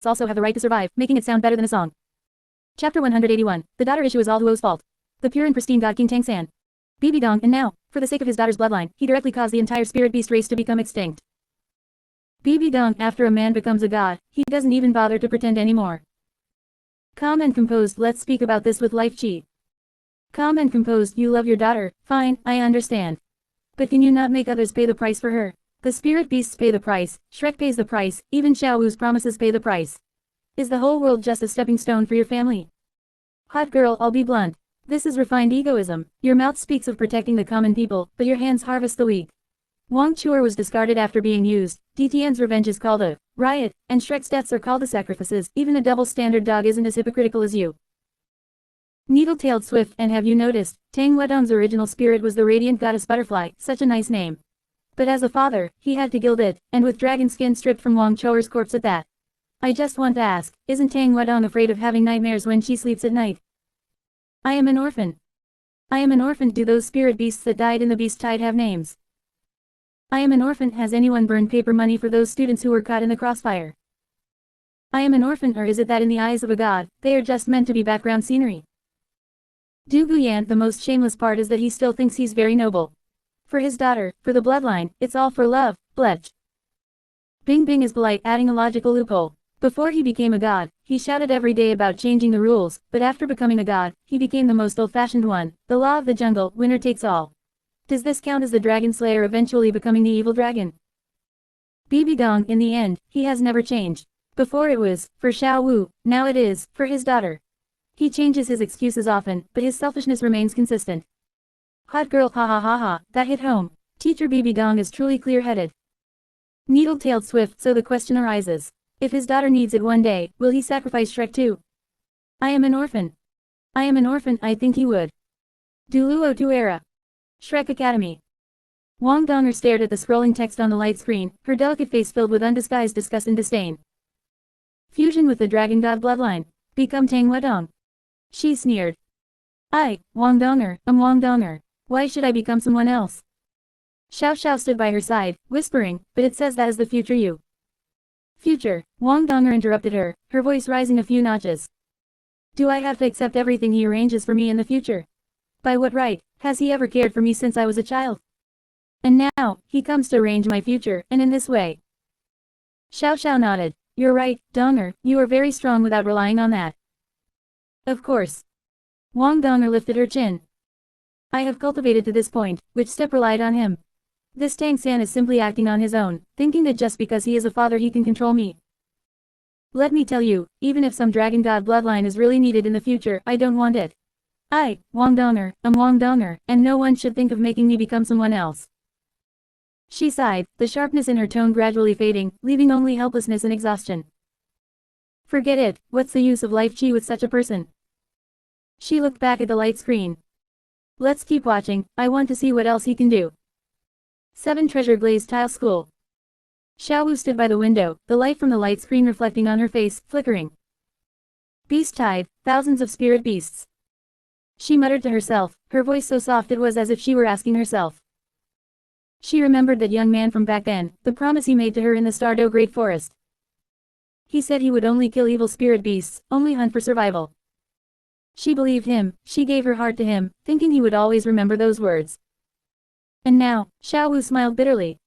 artists also have the right to survive, making it sound better than a song. Chapter 181. The daughter issue is all Huo's fault. The pure and pristine god King Tang-san. Bibi Dong, and now, for the sake of his daughter's bloodline, he directly caused the entire spirit beast race to become extinct. Bibi Dong, after a man becomes a god, he doesn't even bother to pretend anymore. Calm and composed, let's speak about this with Life Chi. Calm and composed, you love your daughter, fine, I understand. But can you not make others pay the price for her? The spirit beasts pay the price, Shrek pays the price, even Xiao Wu's promises pay the price. Is the whole world just a stepping stone for your family? Hot girl, I'll be blunt. This is refined egoism. Your mouth speaks of protecting the common people, but your hands harvest the weak. Wang Chuer was discarded after being used, DTN's revenge is called a riot, and Shrek's deaths are called the sacrifices. Even a double-standard dog isn't as hypocritical as you. Needle-tailed Swift, and have you noticed, Tang Wedong's original spirit was the radiant goddess butterfly, such a nice name. But as a father, he had to gild it, and with dragon skin stripped from Wang Chuer's corpse at that. I just want to ask, isn't Tang Wedong afraid of having nightmares when she sleeps at night? I am an orphan. I am an orphan. Do those spirit beasts that died in the beast tide have names? I am an orphan. Has anyone burned paper money for those students who were caught in the crossfire? I am an orphan, or is it that in the eyes of a god, they are just meant to be background scenery? Du Guyan, the most shameless part is that he still thinks he's very noble. For his daughter, for the bloodline, it's all for love, Bletch. Bing Bing is polite, adding a logical loophole. Before he became a god, he shouted every day about changing the rules, but after becoming a god, he became the most old-fashioned one, the law of the jungle, winner takes all. Does this count as the dragon slayer eventually becoming the evil dragon? Bibi Dong, in the end, he has never changed. Before it was, for Xiao Wu, now it is, for his daughter. He changes his excuses often, but his selfishness remains consistent. Hot girl, ha ha ha ha, that hit home. Teacher Bibi Dong is truly clear-headed. Needle-tailed Swift, so the question arises. If his daughter needs it one day, will he sacrifice Shrek too? I am an orphan. I am an orphan, I think he would. Duluo Tuera. Shrek Academy. Wang Donger stared at the scrolling text on the light screen, her delicate face filled with undisguised disgust and disdain. Fusion with the dragon god bloodline. Become Tang Wedong. She sneered. Wang Donger, Wang Donger. Why should I become someone else? Xiao Xiao stood by her side, whispering, but it says that is the future you. Future, Wang Donger interrupted her, her voice rising a few notches. Do I have to accept everything he arranges for me in the future? By what right, has he ever cared for me since I was a child? And now, he comes to arrange my future, and in this way. Xiao Xiao nodded. You're right, Donger, you are very strong without relying on that. Of course. Wang Donger lifted her chin. I have cultivated to this point, which step relied on him. This Tang-san is simply acting on his own, thinking that just because he is a father he can control me. Let me tell you, even if some dragon god bloodline is really needed in the future, I don't want it. Wang Donger, Wang Donger, and no one should think of making me become someone else. She sighed, the sharpness in her tone gradually fading, leaving only helplessness and exhaustion. Forget it, what's the use of Life Chi with such a person? She looked back at the light screen. Let's keep watching, I want to see what else he can do. 7 Treasure Glazed Tile School. Xiao Wu stood by the window, the light from the light screen reflecting on her face, flickering. Beast tide, thousands of spirit beasts. She muttered to herself, her voice so soft it was as if she were asking herself. She remembered that young man from back then, the promise he made to her in the Stardew Great Forest. He said he would only kill evil spirit beasts, only hunt for survival. She believed him, she gave her heart to him, thinking he would always remember those words. And now, Xiao Wu smiled bitterly.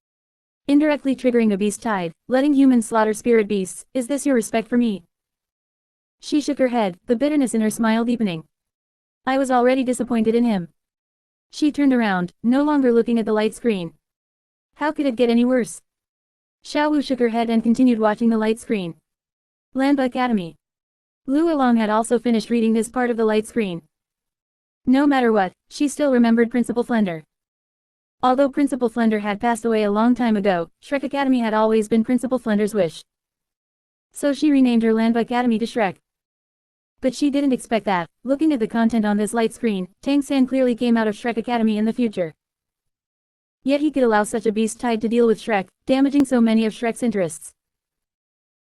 Indirectly triggering a beast tide, letting humans slaughter spirit beasts, is this your respect for me? She shook her head, the bitterness in her smile deepening. I was already disappointed in him. She turned around, no longer looking at the light screen. How could it get any worse? Xiao Wu shook her head and continued watching the light screen. Lanba Academy. Lu Along had also finished reading this part of the light screen. No matter what, she still remembered Principal Flender. Although Principal Flender had passed away a long time ago, Shrek Academy had always been Principal Flender's wish. So she renamed her Lanba Academy to Shrek. But she didn't expect that, looking at the content on this light screen, Tang-san clearly came out of Shrek Academy in the future. Yet he could allow such a beast tide to deal with Shrek, damaging so many of Shrek's interests.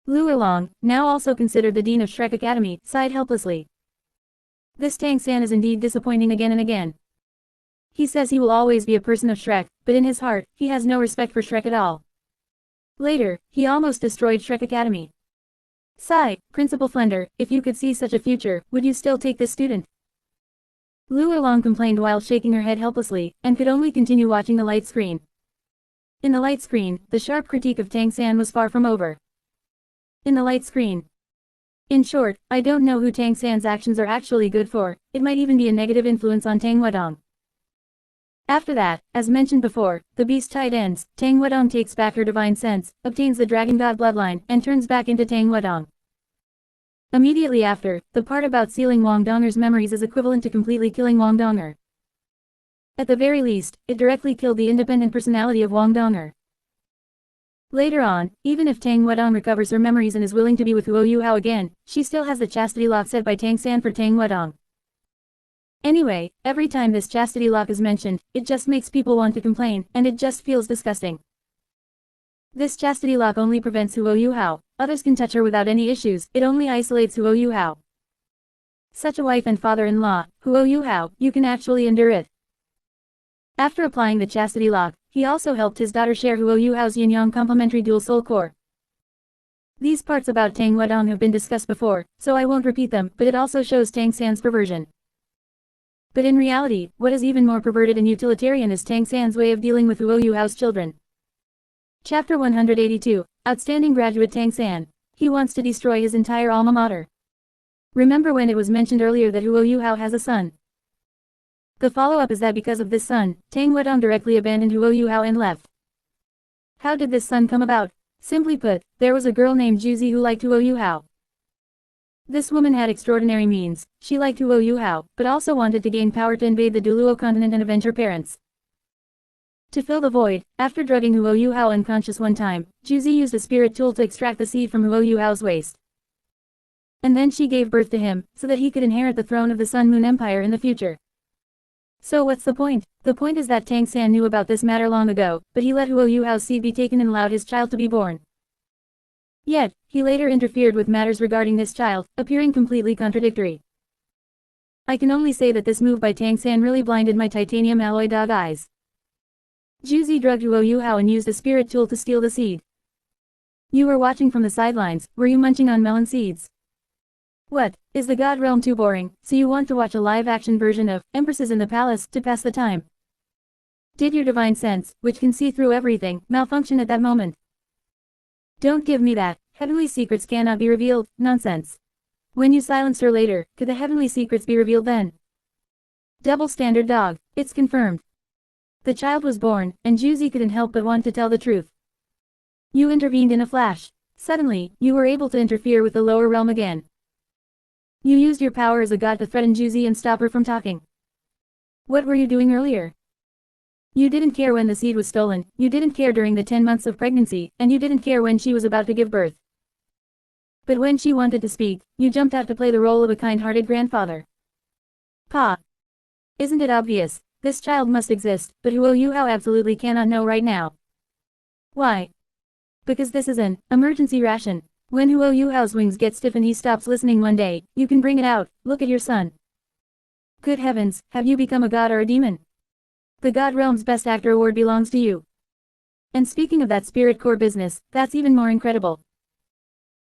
Lu Erlong, now also considered the dean of Shrek Academy, sighed helplessly. This Tang-san is indeed disappointing again and again. He says he will always be a person of Shrek, but in his heart, he has no respect for Shrek at all. Later, he almost destroyed Shrek Academy. Sigh, Principal Flender, if you could see such a future, would you still take this student? Lu Erlong complained while shaking her head helplessly, and could only continue watching the light screen. In the light screen, the sharp critique of Tang San was far from over. In the light screen. In short, I don't know who Tang San's actions are actually good for, it might even be a negative influence on Tang Wedong. After that, as mentioned before, the beast tide ends, Tang Wedong takes back her divine sense, obtains the dragon god bloodline, and turns back into Tang Wedong. Immediately after, the part about sealing Wang Donger's memories is equivalent to completely killing Wang Donger. At the very least, it directly killed the independent personality of Wang Donger. Later on, even if Tang Wedong recovers her memories and is willing to be with Huo Yuhao again, she still has the chastity lock set by Tang San for Tang Wedong. Anyway, every time this chastity lock is mentioned, it just makes people want to complain, and it just feels disgusting. This chastity lock only prevents Huo Yuhao. Others can touch her without any issues, it only isolates Huo Yuhao. Such a wife and father-in-law, Huo Yuhao, you can actually endure it. After applying the chastity lock, he also helped his daughter share Huo Yuhao's yin-yang complementary dual soul core. These parts about Tang Wedong have been discussed before, so I won't repeat them, but it also shows Tang San's perversion. But in reality, what is even more perverted and utilitarian is Tang San's way of dealing with Huo Yuhao's children. Chapter 182, Outstanding Graduate Tang San. He wants to destroy his entire alma mater. Remember when it was mentioned earlier that Huo Yuhao has a son? The follow-up is that because of this son, Tang Wedong directly abandoned Huo Yuhao and left. How did this son come about? Simply put, there was a girl named Juzi who liked Huo Yuhao. This woman had extraordinary means, she liked Huo Yuhao, but also wanted to gain power to invade the Duluo continent and avenge her parents. To fill the void, after drugging Huo Yuhao unconscious one time, Juzi used a spirit tool to extract the seed from Huo Yuhao's waist. And then she gave birth to him, so that he could inherit the throne of the Sun Moon Empire in the future. So what's the point? The point is that Tang San knew about this matter long ago, but he let Huo Yuhao's seed be taken and allowed his child to be born. Yet, he later interfered with matters regarding this child, appearing completely contradictory. I can only say that this move by Tang San really blinded my titanium alloy dog eyes. Juzi drugged Huo Yuhao and used a spirit tool to steal the seed. You were watching from the sidelines, were you munching on melon seeds? What, is the God realm too boring, so you want to watch a live-action version of Empresses in the Palace to pass the time? Did your divine sense, which can see through everything, malfunction at that moment? Don't give me that, heavenly secrets cannot be revealed, nonsense. When you silenced her later, could the heavenly secrets be revealed then? Double standard dog, it's confirmed. The child was born, and Juzi couldn't help but want to tell the truth. You intervened in a flash. Suddenly, you were able to interfere with the lower realm again. You used your power as a god to threaten Juzi and stop her from talking. What were you doing earlier? You didn't care when the seed was stolen, you didn't care during the 10 months of pregnancy, and you didn't care when she was about to give birth. But when she wanted to speak, you jumped out to play the role of a kind-hearted grandfather. Pa! Isn't it obvious? This child must exist, but Huo Yuhao absolutely cannot know right now. Why? Because this is an emergency ration. When Huo Yuhao's wings get stiff and he stops listening one day, you can bring it out, look at your son. Good heavens, have you become a god or a demon? The God Realm's Best Actor award belongs to you. And speaking of that spirit core business, that's even more incredible.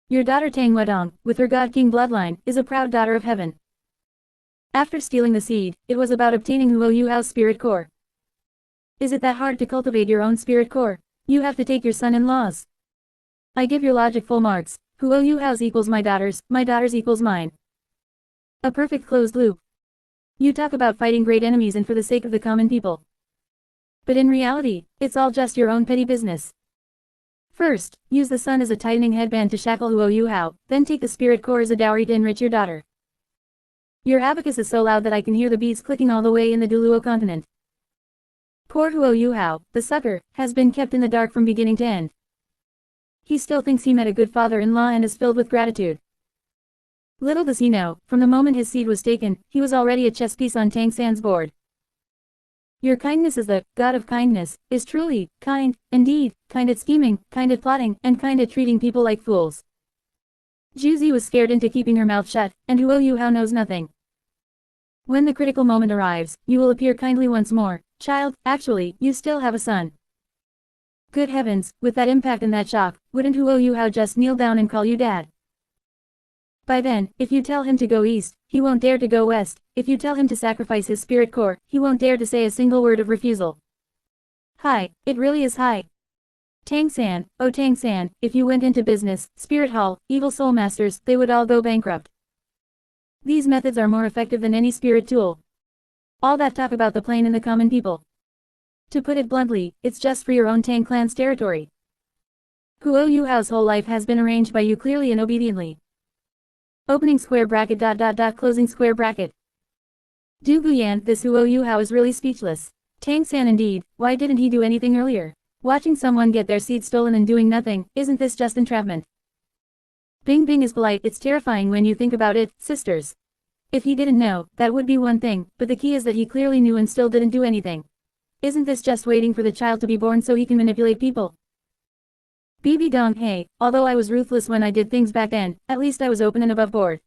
Your daughter Tang Wedong, with her God King bloodline, is a proud daughter of heaven. After stealing the seed, it was about obtaining Huo Yuhao's spirit core. Is it that hard to cultivate your own spirit core? You have to take your son-in-law's. I give your logic full marks. Huo Yuhao's equals my daughter's equals mine. A perfect closed loop. You talk about fighting great enemies and for the sake of the common people. But in reality, it's all just your own petty business. First, use the sun as a tightening headband to shackle Huo Yuhao, then take the spirit core as a dowry to enrich your daughter. Your abacus is so loud that I can hear the beads clicking all the way in the Duluo continent. Poor Huo Yuhao, the sucker, has been kept in the dark from beginning to end. He still thinks he met a good father-in-law and is filled with gratitude. Little does he know, from the moment his seed was taken, he was already a chess piece on Tang San's board. Your kindness as the god of kindness, is truly kind, indeed, kind at scheming, kind at plotting, and kind at treating people like fools. Juzi was scared into keeping her mouth shut, and Huo Yuhao knows nothing. When the critical moment arrives, you will appear kindly once more. Child, actually, you still have a son. Good heavens, with that impact and that shock, wouldn't Huo Yuhao just kneel down and call you dad? By then, if you tell him to go east, he won't dare to go west. If you tell him to sacrifice his spirit core, he won't dare to say a single word of refusal. Hi, it really is high. Tang-san, oh Tang-san, if you went into business, spirit hall, evil soul masters, they would all go bankrupt. These methods are more effective than any spirit tool. All that talk about the plane and the common people. To put it bluntly, it's just for your own Tang clan's territory. Huo Yuhao's whole life has been arranged by you clearly and obediently. Opening square bracket ... closing square bracket. Du Guyan, this Huo Yuhao is really speechless. Tang-san indeed, why didn't he do anything earlier? Watching someone get their seed stolen and doing nothing, isn't this just entrapment? Bing Bing is polite, it's terrifying when you think about it, sisters. If he didn't know, that would be one thing, but the key is that he clearly knew and still didn't do anything. Isn't this just waiting for the child to be born so he can manipulate people? BB Dong, hey, although I was ruthless when I did things back then, at least I was open and above board.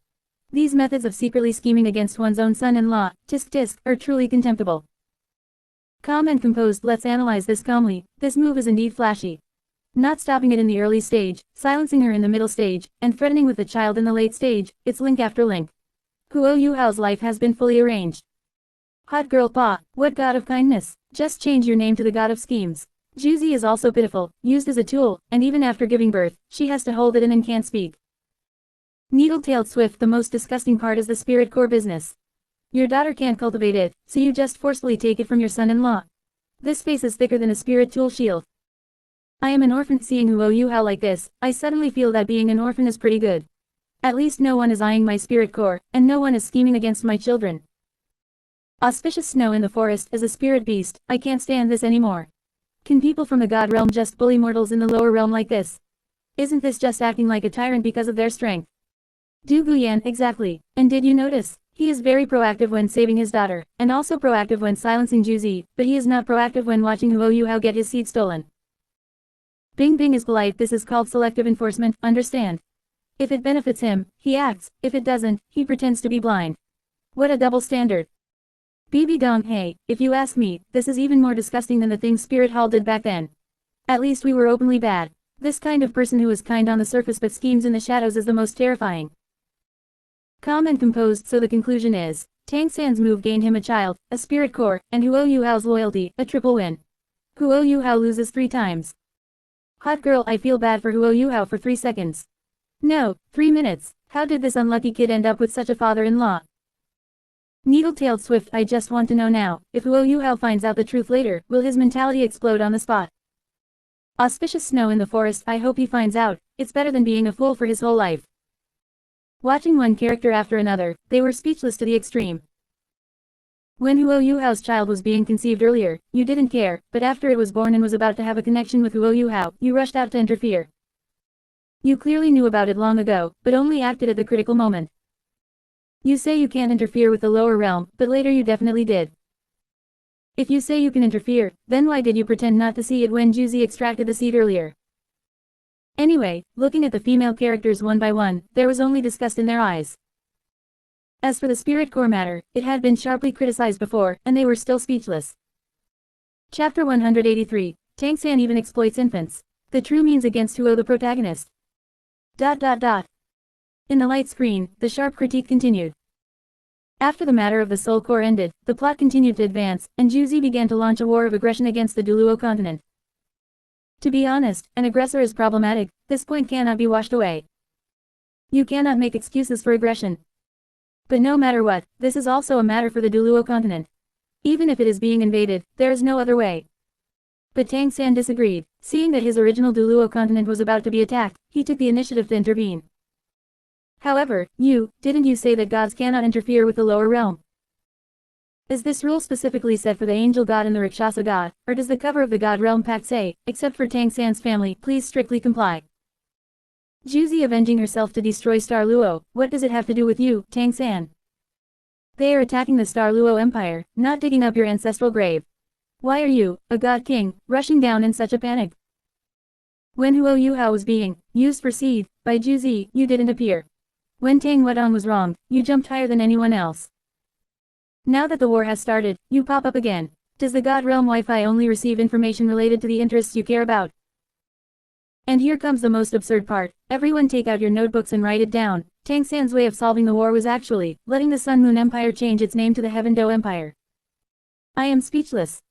These methods of secretly scheming against one's own son-in-law, tisk tisk, are truly contemptible. Calm and composed, let's analyze this calmly. This move is indeed flashy. Not stopping it in the early stage, silencing her in the middle stage, and threatening with the child in the late stage, it's link after link. Huo Yuhao's life has been fully arranged. Hot girl Pa, what god of kindness? Just change your name to the god of schemes. Juzi is also pitiful, used as a tool, and even after giving birth, she has to hold it in and can't speak. Needle-tailed Swift, the most disgusting part is the spirit core business. Your daughter can't cultivate it, so you just forcefully take it from your son-in-law. This face is thicker than a spirit tool shield. I am an orphan. Seeing Huo Yuhao like this, I suddenly feel that being an orphan is pretty good. At least no one is eyeing my spirit core, and no one is scheming against my children. Auspicious snow in the forest. As a spirit beast, I can't stand this anymore. Can people from the god realm just bully mortals in the lower realm like this? Isn't this just acting like a tyrant because of their strength? Du Guyan, exactly. And did you notice? He is very proactive when saving his daughter, and also proactive when silencing Juzi, but he is not proactive when watching Huo Yuhao get his seed stolen. Bing Bing is polite. This is called selective enforcement, understand? If it benefits him, he acts. If it doesn't, he pretends to be blind. What a double standard. BB Dong, hey, if you ask me, this is even more disgusting than the things Spirit Hall did back then. At least we were openly bad. This kind of person who is kind on the surface but schemes in the shadows is the most terrifying. Calm and composed, so the conclusion is, Tang-san's move gained him a child, a spirit core, and Huo Yuhao's loyalty, a triple win. Huo Yuhao loses 3 times. Hot girl, I feel bad for Huo Yuhao for 3 seconds. No, 3 minutes. How did this unlucky kid end up with such a father-in-law? Needle-tailed Swift, I just want to know now, if Huo Yuhao finds out the truth later, will his mentality explode on the spot? Auspicious snow in the forest, I hope he finds out. It's better than being a fool for his whole life. Watching one character after another, they were speechless to the extreme. When Huo Yuhao's child was being conceived earlier, you didn't care, but after it was born and was about to have a connection with Huo Yuhao, you rushed out to interfere. You clearly knew about it long ago, but only acted at the critical moment. You say you can't interfere with the lower realm, but later you definitely did. If you say you can interfere, then why did you pretend not to see it when Juzi extracted the seed earlier? Anyway, looking at the female characters one by one, there was only disgust in their eyes. As for the spirit core matter, it had been sharply criticized before, and they were still speechless. Chapter 183, Tang-san even exploits infants. The true means against Huo the protagonist. ... In the light screen, the sharp critique continued. After the matter of the soul core ended, the plot continued to advance, and Juzi began to launch a war of aggression against the Duluo continent. To be honest, an aggressor is problematic. This point cannot be washed away. You cannot make excuses for aggression. But no matter what, this is also a matter for the Duluo continent. Even if it is being invaded, there is no other way. But Tang-san disagreed. Seeing that his original Duluo continent was about to be attacked, he took the initiative to intervene. However, didn't you say that gods cannot interfere with the lower realm? Is this rule specifically set for the angel god and the Rakshasa god, or does the cover of the god realm pact say, except for Tang-san's family, please strictly comply? Juzi avenging herself to destroy Star Luo, what does it have to do with you, Tang-san? They are attacking the Star Luo Empire, not digging up your ancestral grave. Why are you, a god king, rushing down in such a panic? When Huo Yuhao was being used for seed by Juzi, you didn't appear. When Tang Wedong was wronged, you jumped higher than anyone else. Now that the war has started, you pop up again. Does the God Realm Wi-Fi only receive information related to the interests you care about? And here comes the most absurd part. Everyone take out your notebooks and write it down. Tang San's way of solving the war was actually letting the Sun-Moon Empire change its name to the Heaven-Do Empire. I am speechless.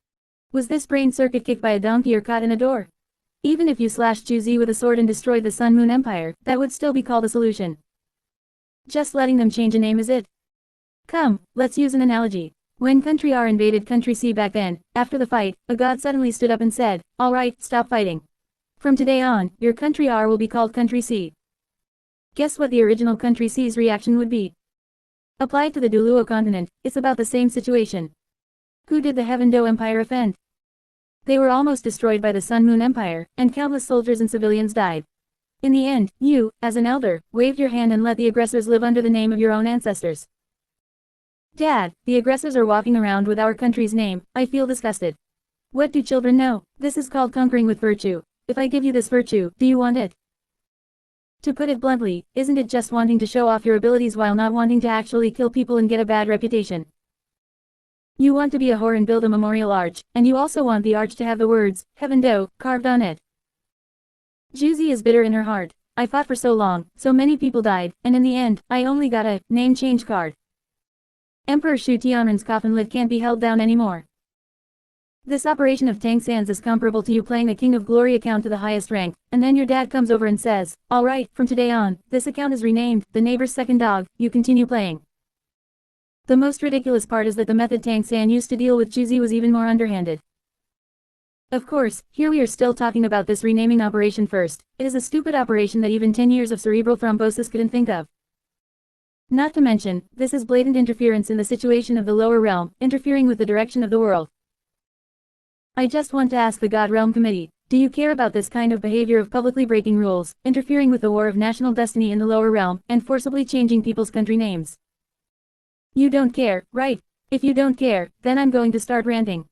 Was this brain circuit kicked by a donkey or caught in a door? Even if you slashed Juzi with a sword and destroyed the Sun-Moon Empire, that would still be called a solution. Just letting them change a name is it. Come, let's use an analogy. When Country R invaded Country C back then, after the fight, a god suddenly stood up and said, "Alright, stop fighting. From today on, your Country R will be called Country C." Guess what the original Country C's reaction would be? Applied to the Duluo continent, it's about the same situation. Who did the Heaven-Do Empire offend? They were almost destroyed by the Sun-Moon Empire, and countless soldiers and civilians died. In the end, you, as an elder, waved your hand and let the aggressors live under the name of your own ancestors. Dad, the aggressors are walking around with our country's name. I feel disgusted. What do children know? This is called conquering with virtue. If I give you this virtue, do you want it? To put it bluntly, isn't it just wanting to show off your abilities while not wanting to actually kill people and get a bad reputation? You want to be a whore and build a memorial arch, and you also want the arch to have the words, Heaven-Do, carved on it. Juzi is bitter in her heart. I fought for so long, so many people died, and in the end, I only got a name change card. Emperor Shu Tianren's coffin lid can't be held down anymore. This operation of Tang San's is comparable to you playing a King of Glory account to the highest rank, and then your dad comes over and says, "Alright, from today on, this account is renamed, the neighbor's second dog, you continue playing." The most ridiculous part is that the method Tang San used to deal with Juzi was even more underhanded. Of course, here we are still talking about this renaming operation first. It is a stupid operation that even 10 years of cerebral thrombosis couldn't think of. Not to mention, this is blatant interference in the situation of the lower realm, interfering with the direction of the world. I just want to ask the God Realm Committee, do you care about this kind of behavior of publicly breaking rules, interfering with the war of national destiny in the lower realm, and forcibly changing people's country names? You don't care, right? If you don't care, then I'm going to start ranting.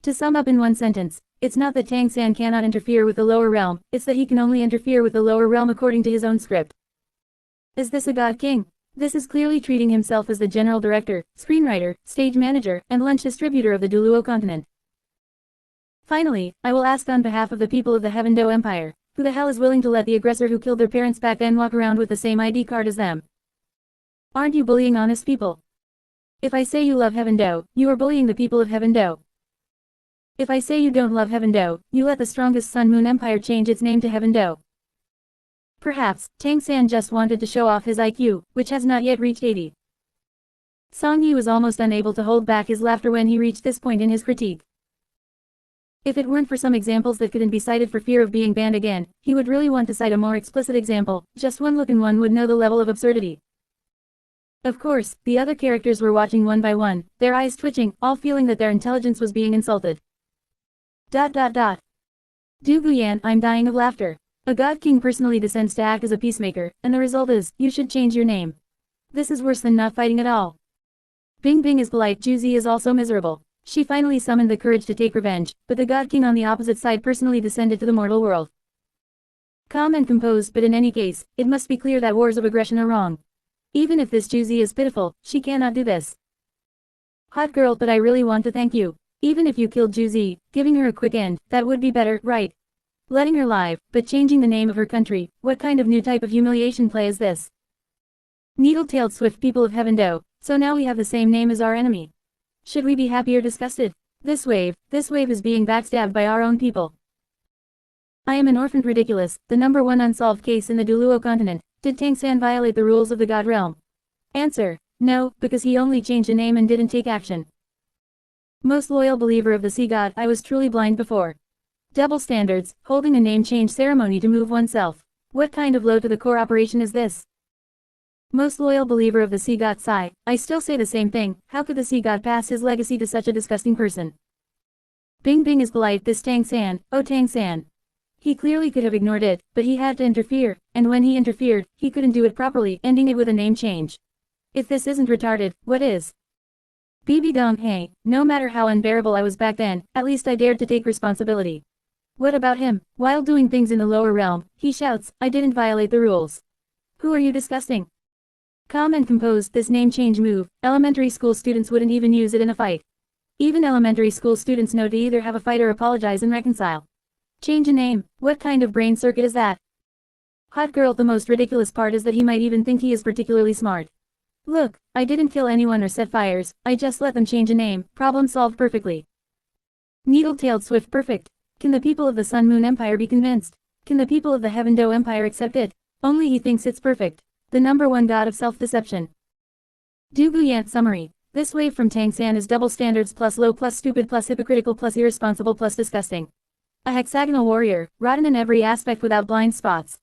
To sum up in one sentence, it's not that Tang San cannot interfere with the lower realm, it's that he can only interfere with the lower realm according to his own script. Is this a God King? This is clearly treating himself as the general director, screenwriter, stage manager, and lunch distributor of the Duluo continent. Finally, I will ask on behalf of the people of the Heaven-Do Empire, who the hell is willing to let the aggressor who killed their parents back then walk around with the same ID card as them? Aren't you bullying honest people? If I say you love Heaven-Do, you are bullying the people of Heaven-Do. If I say you don't love Heaven-Do, you let the strongest Sun-Moon Empire change its name to Heaven-Do. Perhaps, Tang San just wanted to show off his IQ, which has not yet reached 80. Song Yi was almost unable to hold back his laughter when he reached this point in his critique. If it weren't for some examples that couldn't be cited for fear of being banned again, he would really want to cite a more explicit example. Just one look and one would know the level of absurdity. Of course, the other characters were watching one by one, their eyes twitching, all feeling that their intelligence was being insulted. Du Guyan, I'm dying of laughter. A God King personally descends to act as a peacemaker, and the result is, you should change your name. This is worse than not fighting at all. Bing Bing is polite, Juzi is also miserable. She finally summoned the courage to take revenge, but the God King on the opposite side personally descended to the mortal world. Calm and composed, but in any case, it must be clear that wars of aggression are wrong. Even if this Juzi is pitiful, she cannot do this. Hot girl, but I really want to thank you. Even if you killed Juzi, giving her a quick end, that would be better, right? Letting her live, but changing the name of her country, what kind of new type of humiliation play is this? Needle-tailed swift people of Heaven-Do, so now we have the same name as our enemy. Should we be happy or disgusted? This wave is being backstabbed by our own people. I am an orphan ridiculous, the #1 unsolved case in the Duluo continent. Did Tang San violate the rules of the God Realm? Answer: no, because he only changed a name and didn't take action. Most loyal believer of the Sea God, I was truly blind before. Double standards, holding a name change ceremony to move oneself. What kind of low to the core operation is this? Most loyal believer of the Sea God, sigh, I still say the same thing, how could the Sea God pass his legacy to such a disgusting person? Bing Bing is polite, this Tang San, oh Tang San. He clearly could have ignored it, but he had to interfere, and when he interfered, he couldn't do it properly, ending it with a name change. If this isn't retarded, what is? BB Dong, hey, no matter how unbearable I was back then, at least I dared to take responsibility. What about him? While doing things in the lower realm, he shouts, I didn't violate the rules. Who are you disgusting? Calm and composed, this name change move, elementary school students wouldn't even use it in a fight. Even elementary school students know to either have a fight or apologize and reconcile. Change a name, what kind of brain circuit is that? Hot girl. The most ridiculous part is that he might even think he is particularly smart. Look, I didn't kill anyone or set fires, I just let them change a name, problem solved perfectly. Needle-tailed swift perfect. Can the people of the Sun Moon Empire be convinced? Can the people of the Heaven Do Empire accept it? Only he thinks it's perfect. The #1 god of self-deception. Du Guyant summary. This wave from Tang San is double standards plus low plus stupid plus hypocritical plus irresponsible plus disgusting. A hexagonal warrior, rotten in every aspect without blind spots.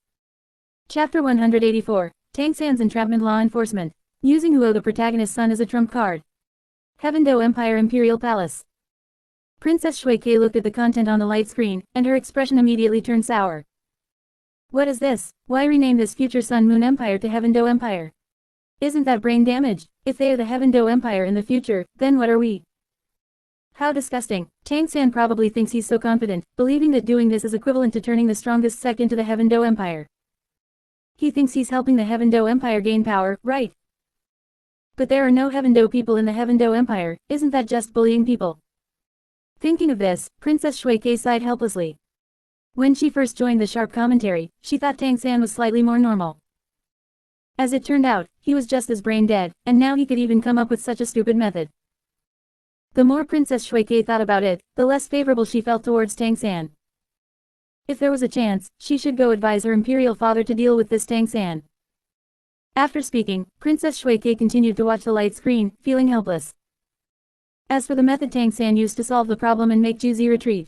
Chapter 184. Tang San's entrapment law enforcement. Using Huo the protagonist's son as a trump card. Heaven Do Empire Imperial Palace. Princess Shui Ke looked at the content on the light screen, and her expression immediately turned sour. What is this? Why rename this future Sun Moon Empire to Heaven Do Empire? Isn't that brain damage? If they are the Heaven Do Empire in the future, then what are we? How disgusting. Tang San probably thinks he's so confident, believing that doing this is equivalent to turning the strongest sect into the Heaven Do Empire. He thinks he's helping the Heaven Do Empire gain power, right? But there are no Heaven Do people in the Heaven Do Empire, isn't that just bullying people? Thinking of this, Princess Shui Ke sighed helplessly. When she first joined the sharp commentary, she thought Tang San was slightly more normal. As it turned out, he was just as brain dead, and now he could even come up with such a stupid method. The more Princess Shui Ke thought about it, the less favorable she felt towards Tang San. If there was a chance, she should go advise her imperial father to deal with this Tang San. After speaking, Princess Shui Ke continued to watch the light screen, feeling helpless. As for the method Tang San used to solve the problem and make Juzi retreat,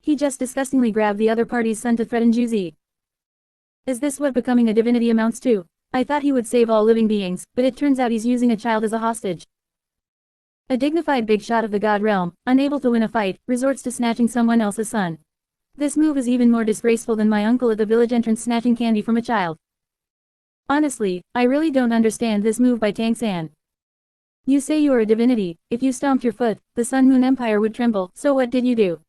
he just disgustingly grabbed the other party's son to threaten Juzi. Is this what becoming a divinity amounts to? I thought he would save all living beings, but it turns out he's using a child as a hostage. A dignified big shot of the god realm, unable to win a fight, resorts to snatching someone else's son. This move is even more disgraceful than my uncle at the village entrance snatching candy from a child. Honestly, I really don't understand this move by Tang San. You say you are a divinity, if you stomped your foot, the Sun Moon Empire would tremble, so what did you do?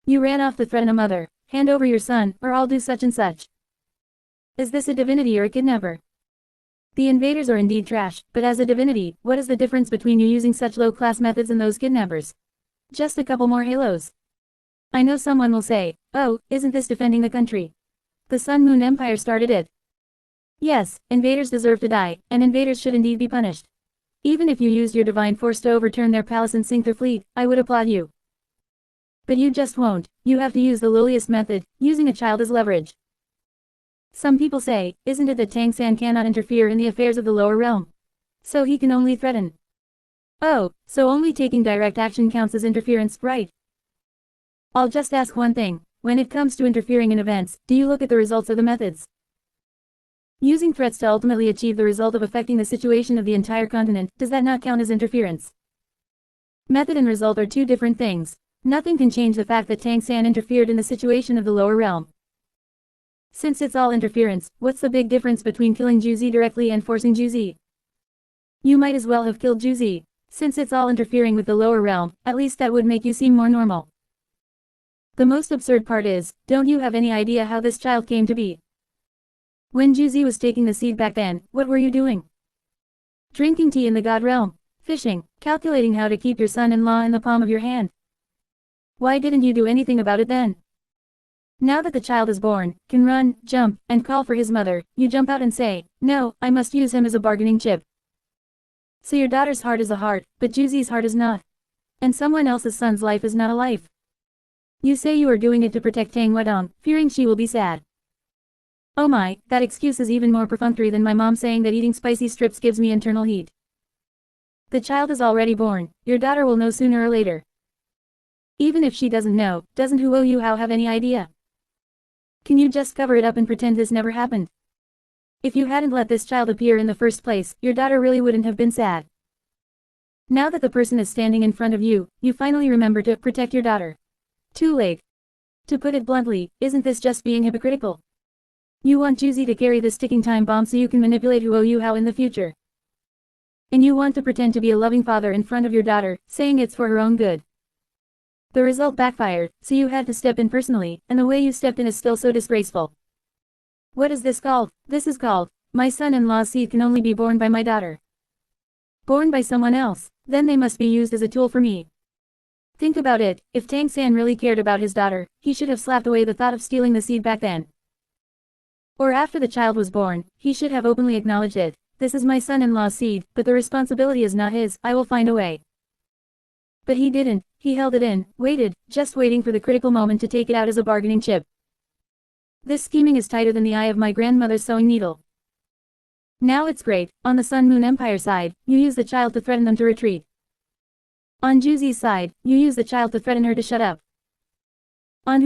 You ran off to threaten a mother, hand over your son, or I'll do such and such. Is this a divinity or a kidnapper? The invaders are indeed trash, but as a divinity, what is the difference between you using such low-class methods and those kidnappers? Just a couple more halos. I know someone will say, oh, isn't this defending the country? The Sun Moon Empire started it. Yes, invaders deserve to die, and invaders should indeed be punished. Even if you used your divine force to overturn their palace and sink their fleet, I would applaud you. But you just won't, you have to use the lowliest method, using a child as leverage. Some people say, isn't it that Tang San cannot interfere in the affairs of the lower realm? So he can only threaten. Oh, so only taking direct action counts as interference, right? I'll just ask one thing, when it comes to interfering in events, do you look at the results of the methods? Using threats to ultimately achieve the result of affecting the situation of the entire continent, does that not count as interference? Method and result are two different things. Nothing can change the fact that Tang San interfered in the situation of the lower realm. Since it's all interference, what's the big difference between killing Juzi directly and forcing Juzi? You might as well have killed Juzi. Since it's all interfering with the lower realm, at least that would make you seem more normal. The most absurd part is, don't you have any idea how this child came to be? When Juzi was taking the seed back then, what were you doing? Drinking tea in the god realm, fishing, calculating how to keep your son-in-law in the palm of your hand. Why didn't you do anything about it then? Now that the child is born, can run, jump, and call for his mother, you jump out and say, no, I must use him as a bargaining chip. So your daughter's heart is a heart, but Juzi's heart is not. And someone else's son's life is not a life. You say you are doing it to protect Tang Wedong, fearing she will be sad. Oh my, that excuse is even more perfunctory than my mom saying that eating spicy strips gives me internal heat. The child is already born, your daughter will know sooner or later. Even if she doesn't know, doesn't Huo Yuhao have any idea? Can you just cover it up and pretend this never happened? If you hadn't let this child appear in the first place, your daughter really wouldn't have been sad. Now that the person is standing in front of you, you finally remember to protect your daughter. Too late. To put it bluntly, isn't this just being hypocritical? You want Juzi to carry this ticking time bomb so you can manipulate Huo Yuhao in the future. And you want to pretend to be a loving father in front of your daughter, saying it's for her own good. The result backfired, so you had to step in personally, and the way you stepped in is still so disgraceful. What is this called? This is called, my son-in-law's seed can only be born by my daughter. Born by someone else, then they must be used as a tool for me. Think about it, if Tang San really cared about his daughter, he should have slapped away the thought of stealing the seed back then. Or after the child was born, he should have openly acknowledged it. This is my son-in-law's seed, but the responsibility is not his, I will find a way. But he didn't, he held it in, waited, just waiting for the critical moment to take it out as a bargaining chip. This scheming is tighter than the eye of my grandmother's sewing needle. Now it's great, on the Sun-Moon Empire side, you use the child to threaten them to retreat. On Juzi's side, you use the child to threaten her to shut up. On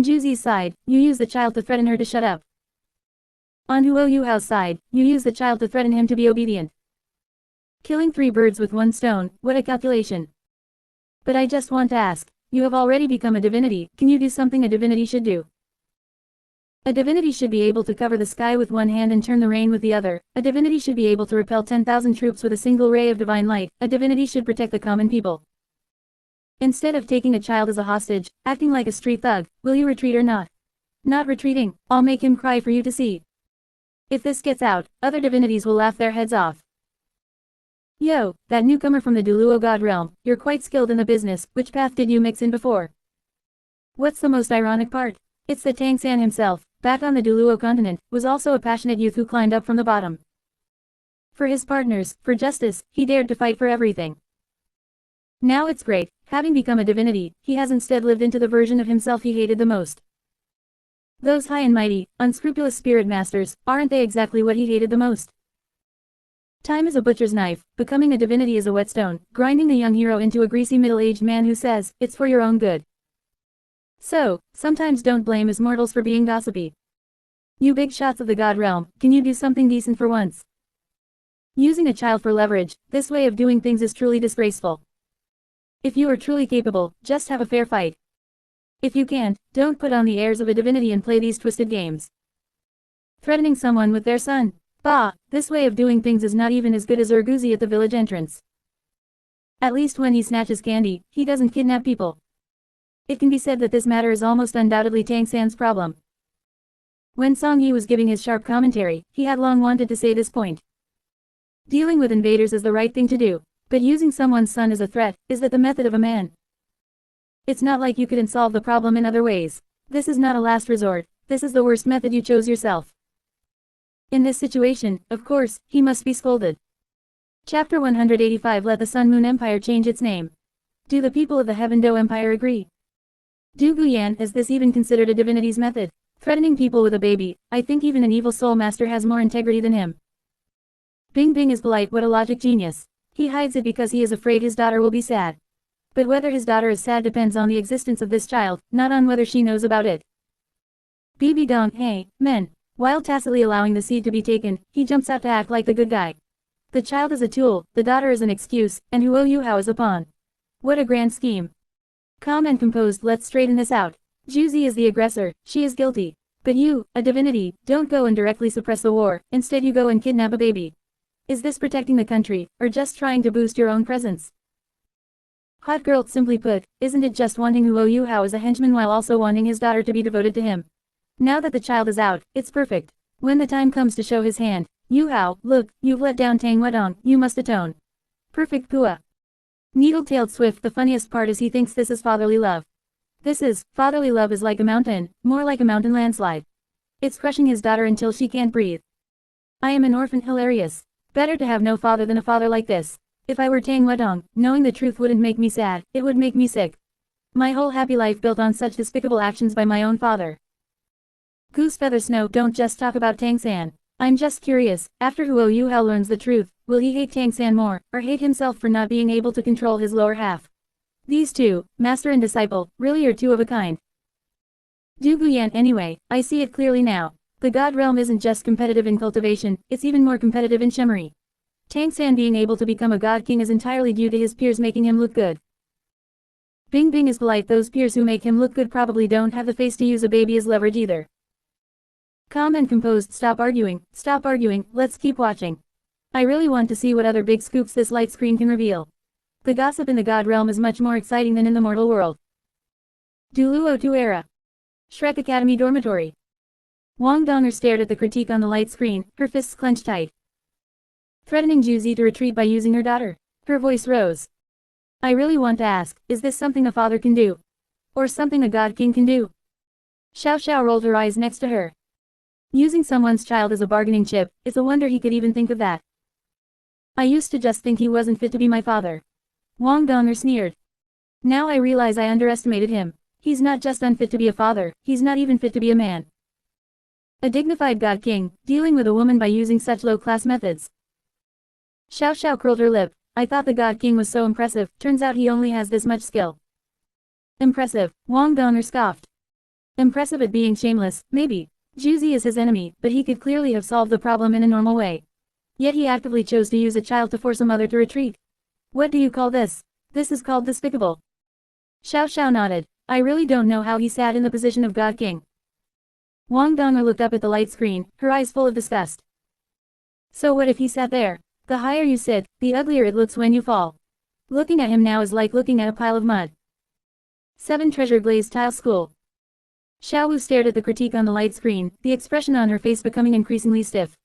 Juzi's side, you use the child to threaten her to shut up. On Huo's side, you use the child to threaten him to be obedient. Killing 3 birds with 1 stone, what a calculation. But I just want to ask, you have already become a divinity, can you do something a divinity should do? A divinity should be able to cover the sky with one hand and turn the rain with the other. A divinity should be able to repel 10,000 troops with a single ray of divine light. A divinity should protect the common people. Instead of taking a child as a hostage, acting like a street thug, will you retreat or not? Not retreating, I'll make him cry for you to see. If this gets out, other divinities will laugh their heads off. Yo, that newcomer from the Duluo God realm, you're quite skilled in the business, which path did you mix in before? What's the most ironic part? It's that Tang San himself, back on the Duluo continent, was also a passionate youth who climbed up from the bottom. For his partners, for justice, he dared to fight for everything. Now it's great, having become a divinity, he has instead lived into the version of himself he hated the most. Those high and mighty, unscrupulous spirit masters, aren't they exactly what he hated the most? Time is a butcher's knife, becoming a divinity is a whetstone, grinding the young hero into a greasy middle-aged man who says, it's for your own good. So, sometimes don't blame us mortals for being gossipy. You big shots of the God realm, can you do something decent for once? Using a child for leverage, this way of doing things is truly disgraceful. If you are truly capable, just have a fair fight. If you can't, don't put on the airs of a divinity and play these twisted games. Threatening someone with their son. Bah, this way of doing things is not even as good as Urguzi at the village entrance. At least when he snatches candy, he doesn't kidnap people. It can be said that this matter is almost undoubtedly Tang San's problem. When Song Yi was giving his sharp commentary, he had long wanted to say this point. Dealing with invaders is the right thing to do, but using someone's son as a threat, is that the method of a man? It's not like you couldn't solve the problem in other ways. This is not a last resort, this is the worst method you chose yourself. In this situation, of course, he must be scolded. Chapter 185 Let the Sun-Moon Empire change its name. Do the people of the Heaven Do Empire agree? Du Guyan, is this even considered a divinity's method? Threatening people with a baby, I think even an evil soul master has more integrity than him. Bing Bing is polite, what a logic genius. He hides it because he is afraid his daughter will be sad. But whether his daughter is sad depends on the existence of this child, not on whether she knows about it. BB Dong, hey, men. While tacitly allowing the seed to be taken, he jumps out to act like the good guy. The child is a tool, the daughter is an excuse, and Huo Yuhao is a pawn. What a grand scheme. Calm and composed, let's straighten this out. Juzi is the aggressor, she is guilty. But you, a divinity, don't go and directly suppress the war, instead you go and kidnap a baby. Is this protecting the country, or just trying to boost your own presence? Hot girl, simply put, isn't it just wanting Huo Yuhao as a henchman while also wanting his daughter to be devoted to him? Now that the child is out, it's perfect. When the time comes to show his hand, Yuhao, look, you've let down Tang Wedong, you must atone. Perfect Pua. Needle-tailed Swift, the funniest part is he thinks this is fatherly love. Fatherly love is like a mountain, more like a mountain landslide. It's crushing his daughter until she can't breathe. I am an orphan, hilarious. Better to have no father than a father like this. If I were Tang Wedong, knowing the truth wouldn't make me sad, it would make me sick. My whole happy life built on such despicable actions by my own father. Goose Feather Snow, don't just talk about Tang San. I'm just curious, after Huo Yuhao learns the truth, will he hate Tang San more, or hate himself for not being able to control his lower half? These two, master and disciple, really are two of a kind. Du Guyan, anyway, I see it clearly now. The God realm isn't just competitive in cultivation, it's even more competitive in shimmery. Tang San being able to become a God King is entirely due to his peers making him look good. Bing Bing is polite, those peers who make him look good probably don't have the face to use a baby as leverage either. Calm and composed, stop arguing, let's keep watching. I really want to see what other big scoops this light screen can reveal. The gossip in the God realm is much more exciting than in the mortal world. Duluo 2 Era. Shrek Academy Dormitory. Wang Donger stared at the critique on the light screen, her fists clenched tight. threatening Juzi to retreat by using her daughter. Her voice rose. I really want to ask, is this something a father can do? Or something a god king can do? Xiao Xiao rolled her eyes next to her. Using someone's child as a bargaining chip, it's a wonder he could even think of that. I used to just think he wasn't fit to be my father. Wang Donger sneered. Now I realize I underestimated him. He's not just unfit to be a father, he's not even fit to be a man. A dignified god king, dealing with a woman by using such low-class methods. Xiao Xiao curled her lip. I thought the god king was so impressive, turns out he only has this much skill. Impressive, Wang Donger scoffed. Impressive at being shameless, maybe. Juzi is his enemy, but he could clearly have solved the problem in a normal way. Yet he actively chose to use a child to force a mother to retreat. What do you call this? This is called despicable. Xiao Xiao nodded. I really don't know how he sat in the position of God King. Wang Donger looked up at the light screen, her eyes full of disgust. So what if he sat there? The higher you sit, the uglier it looks when you fall. Looking at him now is like looking at a pile of mud. 7 Treasure Glazed Tile School. Xiao Wu stared at the critique on the light screen, the expression on her face becoming increasingly stiff.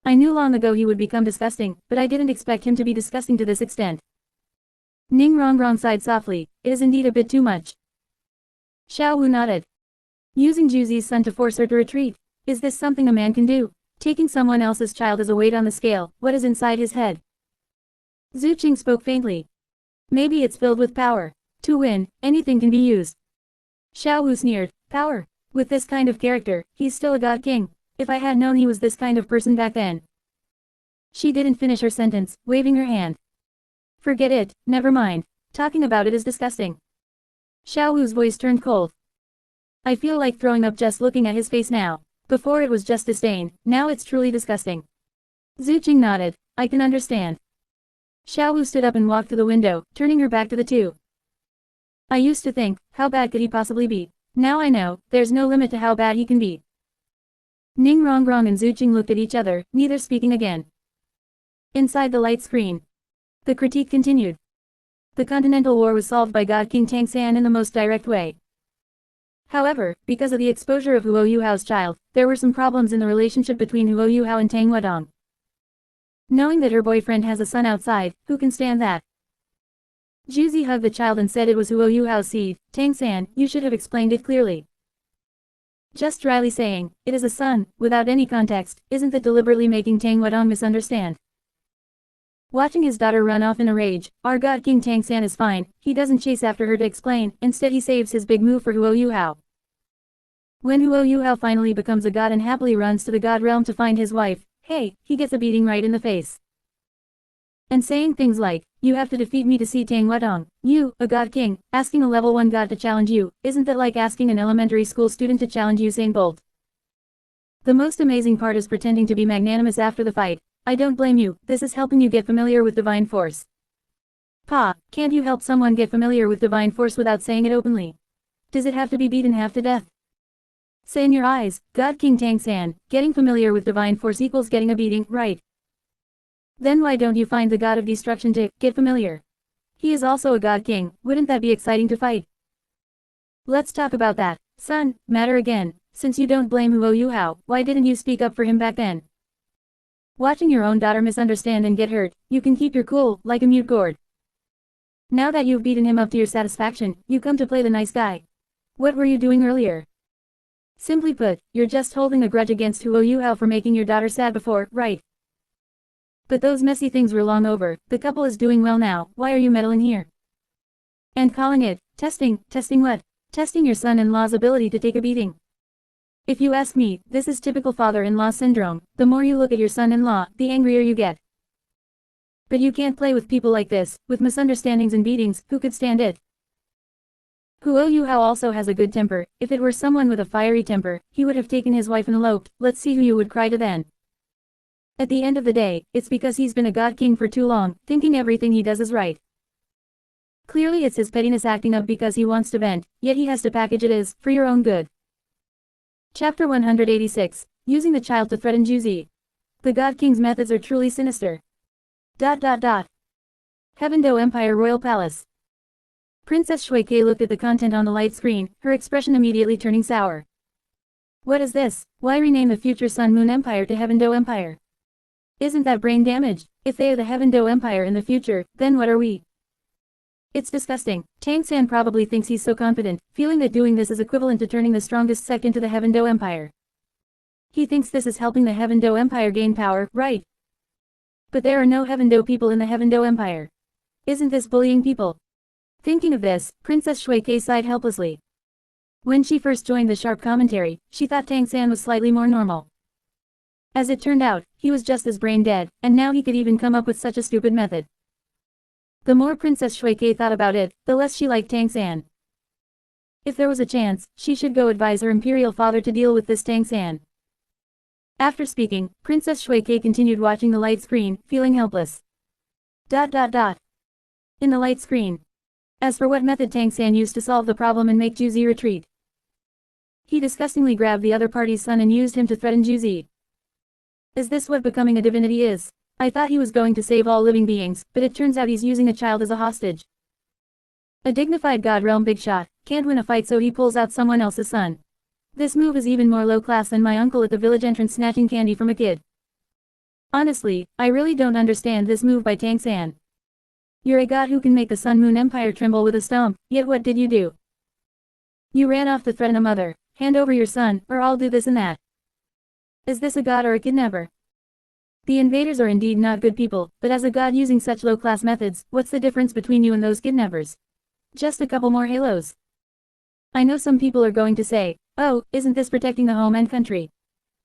I knew long ago he would become disgusting, but I didn't expect him to be disgusting to this extent. Ning Rongrong sighed softly, it is indeed a bit too much. Xiao Wu nodded. Using Juzi's son to force her to retreat. Is this something a man can do? Taking someone else's child as a weight on the scale, what is inside his head? Zhu Qing spoke faintly. Maybe it's filled with power. To win, anything can be used. Xiao Wu sneered, power. With this kind of character, he's still a god king. If I had known he was this kind of person back then. She didn't finish her sentence, waving her hand. Forget it, never mind. Talking about it is disgusting. Xiao Wu's voice turned cold. I feel like throwing up just looking at his face now. Before it was just disdain, now it's truly disgusting. Zhu Qing nodded, I can understand. Xiao Wu stood up and walked to the window, turning her back to the two. I used to think, how bad could he possibly be? Now I know, there's no limit to how bad he can be. Ning Rongrong and Zhu Qing looked at each other, neither speaking again. Inside the light screen. The critique continued. The Continental War was solved by God King Tang-san in the most direct way. However, because of the exposure of Huo Yuhao's child, there were some problems in the relationship between Huo Yuhao and Tang Wadong. Knowing that her boyfriend has a son outside, who can stand that? Juzi hugged the child and said it was Huo Yuhao's seed. Tang-san, you should have explained it clearly. Just dryly saying, it is a son, without any context, isn't that deliberately making Tang Wadong misunderstand? Watching his daughter run off in a rage, our god king Tang-san is fine, he doesn't chase after her to explain, instead he saves his big move for Huo Yuhao. When Huo Yuhao finally becomes a god and happily runs to the god realm to find his wife, hey, he gets a beating right in the face. And saying things like, you have to defeat me to see Tang Wadong, you, a god king, asking a level 1 god to challenge you, isn't that like asking an elementary school student to challenge Usain Bolt? The most amazing part is pretending to be magnanimous after the fight. I don't blame you, this is helping you get familiar with divine force. Pa, can't you help someone get familiar with divine force without saying it openly? Does it have to be beaten half to death? Say in your eyes, God King Tang-san, getting familiar with divine force equals getting a beating, right? Then why don't you find the god of destruction to get familiar? He is also a god king, wouldn't that be exciting to fight? Let's talk about that, son, matter again, since you don't blame Huo Yuhao, why didn't you speak up for him back then? Watching your own daughter misunderstand and get hurt, you can keep your cool, like a mute gourd. Now that you've beaten him up to your satisfaction, you come to play the nice guy. What were you doing earlier? Simply put, you're just holding a grudge against Huo Yuhao for making your daughter sad before, right? But those messy things were long over, the couple is doing well now, why are you meddling here? And calling it, testing what? Testing your son-in-law's ability to take a beating. If you ask me, this is typical father-in-law syndrome, the more you look at your son-in-law, the angrier you get. But you can't play with people like this, with misunderstandings and beatings, who could stand it? Huo Yuhao also has a good temper, if it were someone with a fiery temper, he would have taken his wife and eloped, let's see who you would cry to then. At the end of the day, it's because he's been a god king for too long, thinking everything he does is right. Clearly it's his pettiness acting up because he wants to vent, yet he has to package it as, for your own good. Chapter 186, Using the Child to Threaten Juzi. The God King's methods are truly sinister. Heavendo Empire Royal Palace. Princess Shui Ke looked at the content on the light screen, her expression immediately turning sour. What is this? Why rename the future Sun Moon Empire to Heavendo Empire? Isn't that brain damage? If they are the Heaven-Do Empire in the future, then what are we? It's disgusting. Tang San probably thinks he's so confident, feeling that doing this is equivalent to turning the strongest sect into the Heaven-Do Empire. He thinks this is helping the Heaven-Do Empire gain power, right? But there are no Heaven-Do people in the Heaven-Do Empire. Isn't this bullying people? Thinking of this, Princess Shui Ke sighed helplessly. When she first joined the sharp commentary, she thought Tang San was slightly more normal. As it turned out, he was just as brain dead, and now he could even come up with such a stupid method. The more Princess Shui Ke thought about it, the less she liked Tang San. If there was a chance, she should go advise her imperial father to deal with this Tang San. After speaking, Princess Shui Ke continued watching the light screen, feeling helpless. In the light screen. As for what method Tang San used to solve the problem and make Juzi retreat. He disgustingly grabbed the other party's son and used him to threaten Juzi. Is this what becoming a divinity is? I thought he was going to save all living beings, but it turns out he's using a child as a hostage. A dignified god realm big shot, can't win a fight so he pulls out someone else's son. This move is even more low class than my uncle at the village entrance snatching candy from a kid. Honestly, I really don't understand this move by Tang San. You're a god who can make the Sun Moon Empire tremble with a stomp, yet what did you do? You ran off to threaten a mother, hand over your son, or I'll do this and that. Is this a god or a kidnapper? The invaders are indeed not good people, but as a god using such low-class methods, what's the difference between you and those kidnappers? Just a couple more halos. I know some people are going to say, oh, isn't this protecting the home and country?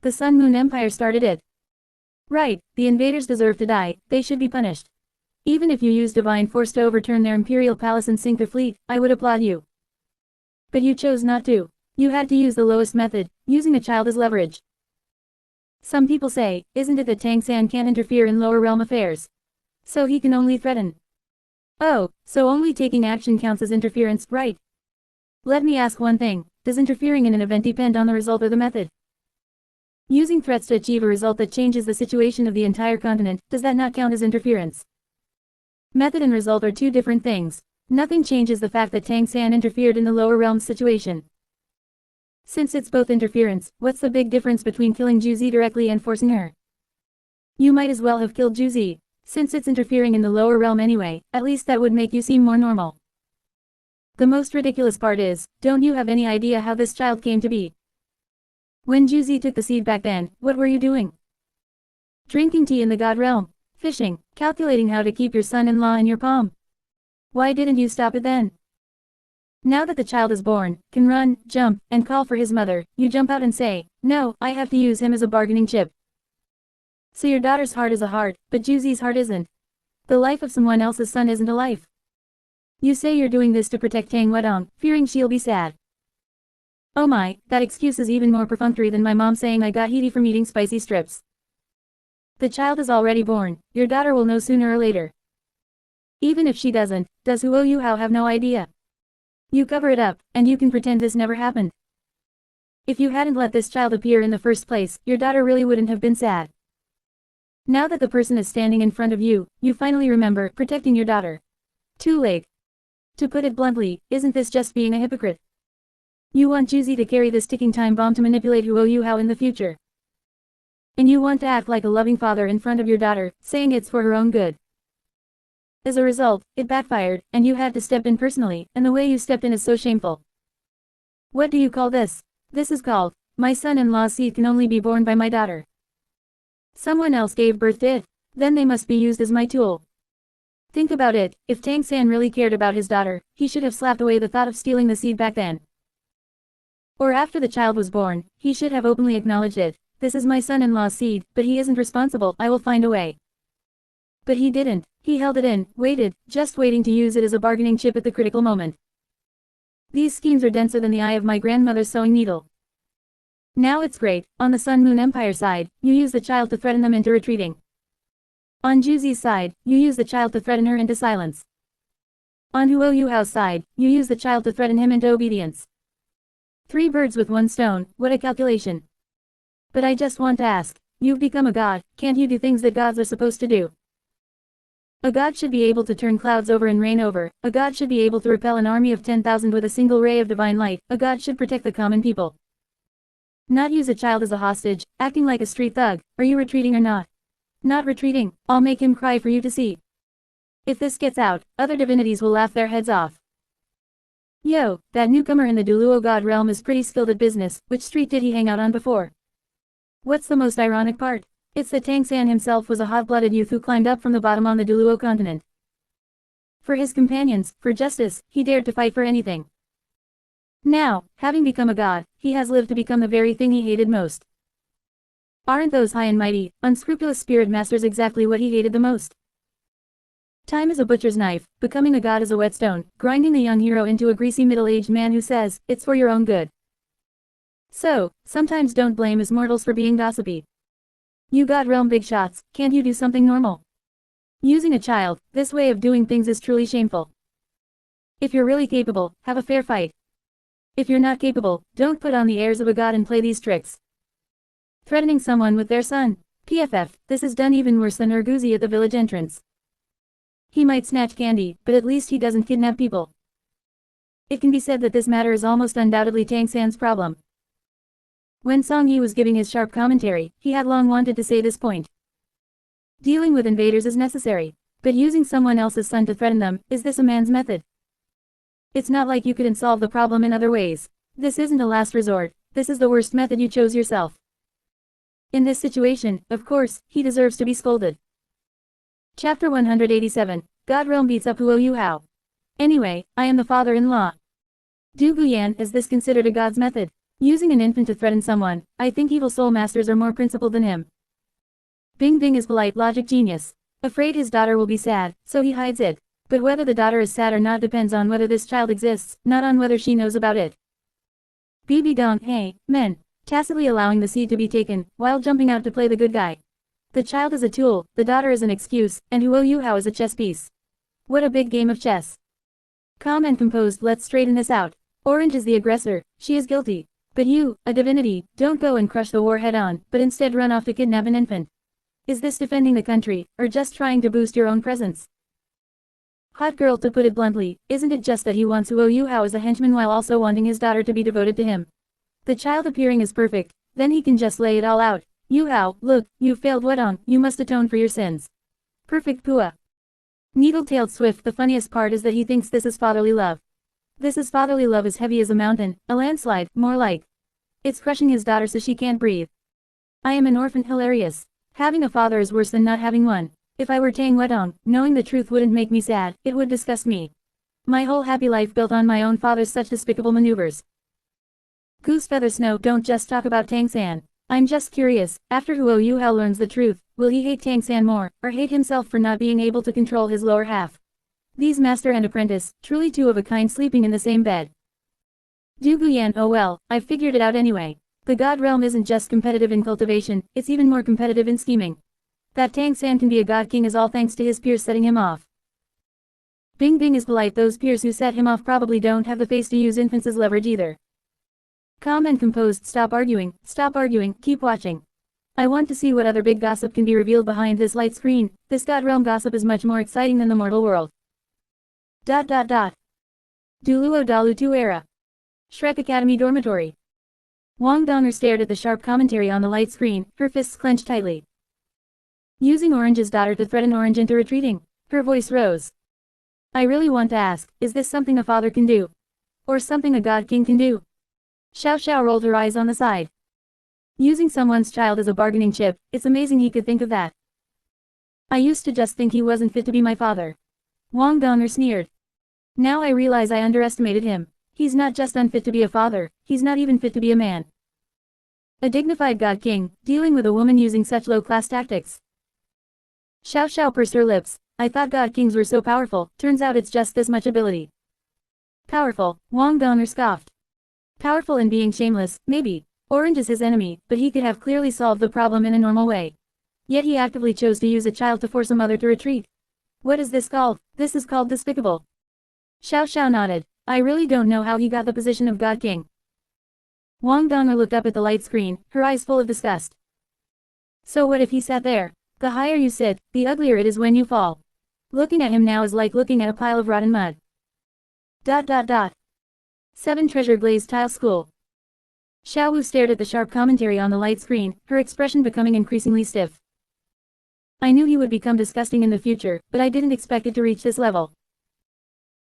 The Sun Moon Empire started it. Right, the invaders deserve to die, they should be punished. Even if you use divine force to overturn their imperial palace and sink their fleet, I would applaud you. But you chose not to. You had to use the lowest method, using a child as leverage. Some people say, isn't it that Tang San can't interfere in lower realm affairs? So he can only threaten. Oh, so only taking action counts as interference, right? Let me ask one thing, does interfering in an event depend on the result or the method? Using threats to achieve a result that changes the situation of the entire continent, does that not count as interference? Method and result are two different things. Nothing changes the fact that Tang San interfered in the lower realm's situation. Since it's both interference, what's the big difference between killing Juzi directly and forcing her? You might as well have killed Juzi. Since it's interfering in the lower realm anyway, at least that would make you seem more normal. The most ridiculous part is, don't you have any idea how this child came to be? When Juzi took the seed back then, what were you doing? Drinking tea in the god realm. Fishing, calculating how to keep your son-in-law in your palm. Why didn't you stop it then? Now that the child is born, can run, jump, and call for his mother, you jump out and say, no, I have to use him as a bargaining chip. So your daughter's heart is a heart, but Juzi's heart isn't. The life of someone else's son isn't a life. You say you're doing this to protect Tang Wedong, fearing she'll be sad. Oh my, that excuse is even more perfunctory than my mom saying I got heaty from eating spicy strips. The child is already born, your daughter will know sooner or later. Even if she doesn't, does Huo Yuhao have no idea? You cover it up, and you can pretend this never happened. If you hadn't let this child appear in the first place, your daughter really wouldn't have been sad. Now that the person is standing in front of you, you finally remember protecting your daughter. Too late. To put it bluntly, isn't this just being a hypocrite? You want Juzi to carry this ticking time bomb to manipulate Huo Yuhao in the future. And you want to act like a loving father in front of your daughter, saying it's for her own good. As a result, it backfired, and you had to step in personally, and the way you stepped in is so shameful. What do you call this? This is called, my son-in-law's seed can only be born by my daughter. Someone else gave birth to it, then they must be used as my tool. Think about it, if Tang San really cared about his daughter, he should have slapped away the thought of stealing the seed back then. Or after the child was born, he should have openly acknowledged it. This is my son-in-law's seed, but he isn't responsible, I will find a way. But he didn't, he held it in, waited, just waiting to use it as a bargaining chip at the critical moment. These schemes are denser than the eye of my grandmother's sewing needle. Now it's great, on the Sun Moon Empire side, you use the child to threaten them into retreating. On Juzi's side, you use the child to threaten her into silence. On Huo Yuhao's side, you use the child to threaten him into obedience. 3 birds with 1 stone, what a calculation. But I just want to ask, you've become a god, can't you do things that gods are supposed to do? A god should be able to turn clouds over and rain over, a god should be able to repel an army of 10,000 with a single ray of divine light, a god should protect the common people. Not use a child as a hostage, acting like a street thug, are you retreating or not? Not retreating, I'll make him cry for you to see. If this gets out, other divinities will laugh their heads off. Yo, that newcomer in the Duluo god realm is pretty skilled at business. Which street did he hang out on before? What's the most ironic part? It's that Tang-san himself was a hot-blooded youth who climbed up from the bottom on the Duluo continent. For his companions, for justice, he dared to fight for anything. Now, having become a god, he has lived to become the very thing he hated most. Aren't those high and mighty, unscrupulous spirit masters exactly what he hated the most? Time is a butcher's knife, becoming a god is a whetstone, grinding the young hero into a greasy middle-aged man who says, it's for your own good. So, sometimes don't blame us mortals for being gossipy. You god realm big shots, can't you do something normal? Using a child, this way of doing things is truly shameful. If you're really capable, have a fair fight. If you're not capable, don't put on the airs of a god and play these tricks. Threatening someone with their son. PFF, this is done even worse than Urguzi at the village entrance. He might snatch candy, but at least he doesn't kidnap people. It can be said that this matter is almost undoubtedly Tang-san's problem. When Song Yi was giving his sharp commentary, he had long wanted to say this point. Dealing with invaders is necessary, but using someone else's son to threaten them, is this a man's method? It's not like you couldn't solve the problem in other ways. This isn't a last resort, this is the worst method you chose yourself. In this situation, of course, he deserves to be scolded. Chapter 187, God Realm beats up Huo Yuhao. Anyway, I am the father-in-law. Du Guyan, is this considered a god's method? Using an infant to threaten someone, I think evil soul masters are more principled than him. Bing Bing is polite logic genius. Afraid his daughter will be sad, so he hides it. But whether the daughter is sad or not depends on whether this child exists, not on whether she knows about it. BB Dong, hey, men. Tacitly allowing the seed to be taken, while jumping out to play the good guy. The child is a tool, the daughter is an excuse, and Huo Yuhao is a chess piece. What a big game of chess. Calm and composed, let's straighten this out. Orange is the aggressor, she is guilty. But you, a divinity, don't go and crush the war head on, but instead run off to kidnap an infant. Is this defending the country, or just trying to boost your own presence? Hot girl, to put it bluntly, isn't it just that he wants Huo Yuhao as a henchman while also wanting his daughter to be devoted to him? The child appearing is perfect, then he can just lay it all out. Yuhao, look, you failed Wedong, you must atone for your sins. Perfect Pua. Needle-tailed Swift, the funniest part is that he thinks this is fatherly love. This is fatherly love as heavy as a mountain, a landslide, more like. It's crushing his daughter so she can't breathe. I am an orphan, hilarious. Having a father is worse than not having one. If I were Tang Wedong, knowing the truth wouldn't make me sad, it would disgust me. My whole happy life built on my own father's such despicable maneuvers. Goose Feather Snow, don't just talk about Tang-san. I'm just curious, after Huo Yuhao learns the truth, will he hate Tang-san more, or hate himself for not being able to control his lower half? These master and apprentice, truly two of a kind sleeping in the same bed. Du Guyan, oh well, I've figured it out anyway. The god realm isn't just competitive in cultivation, it's even more competitive in scheming. That Tang-san can be a god king is all thanks to his peers setting him off. Bing Bing is polite, those peers who set him off probably don't have the face to use infants as leverage either. Calm and composed, stop arguing, keep watching. I want to see what other big gossip can be revealed behind this light screen. This god realm gossip is much more exciting than the mortal world. Duluo Dalu 2 era. Shrek Academy dormitory. Wang Donger stared at the sharp commentary on the light screen, her fists clenched tightly. Using Orange's daughter to threaten Orange into retreating. Her voice rose. I really want to ask, is this something a father can do? Or something a god king can do? Xiao Xiao rolled her eyes on the side. Using someone's child as a bargaining chip, it's amazing he could think of that. I used to just think he wasn't fit to be my father. Wang Donger sneered. Now I realize I underestimated him. He's not just unfit to be a father, he's not even fit to be a man. A dignified god king, dealing with a woman using such low-class tactics. Xiao Xiao pursed her lips. I thought god kings were so powerful, turns out it's just this much ability. Powerful, Wang Donger scoffed. Powerful in being shameless, maybe. Orange is his enemy, but he could have clearly solved the problem in a normal way. Yet he actively chose to use a child to force a mother to retreat. What is this called? This is called despicable. Xiao Xiao nodded. I really don't know how he got the position of God King. Wang Donger looked up at the light screen, her eyes full of disgust. So what if he sat there? The higher you sit, the uglier it is when you fall. Looking at him now is like looking at a pile of rotten mud. 7 Treasure Glazed Tile School. Xiao Wu stared at the sharp commentary on the light screen, her expression becoming increasingly stiff. I knew he would become disgusting in the future, but I didn't expect it to reach this level.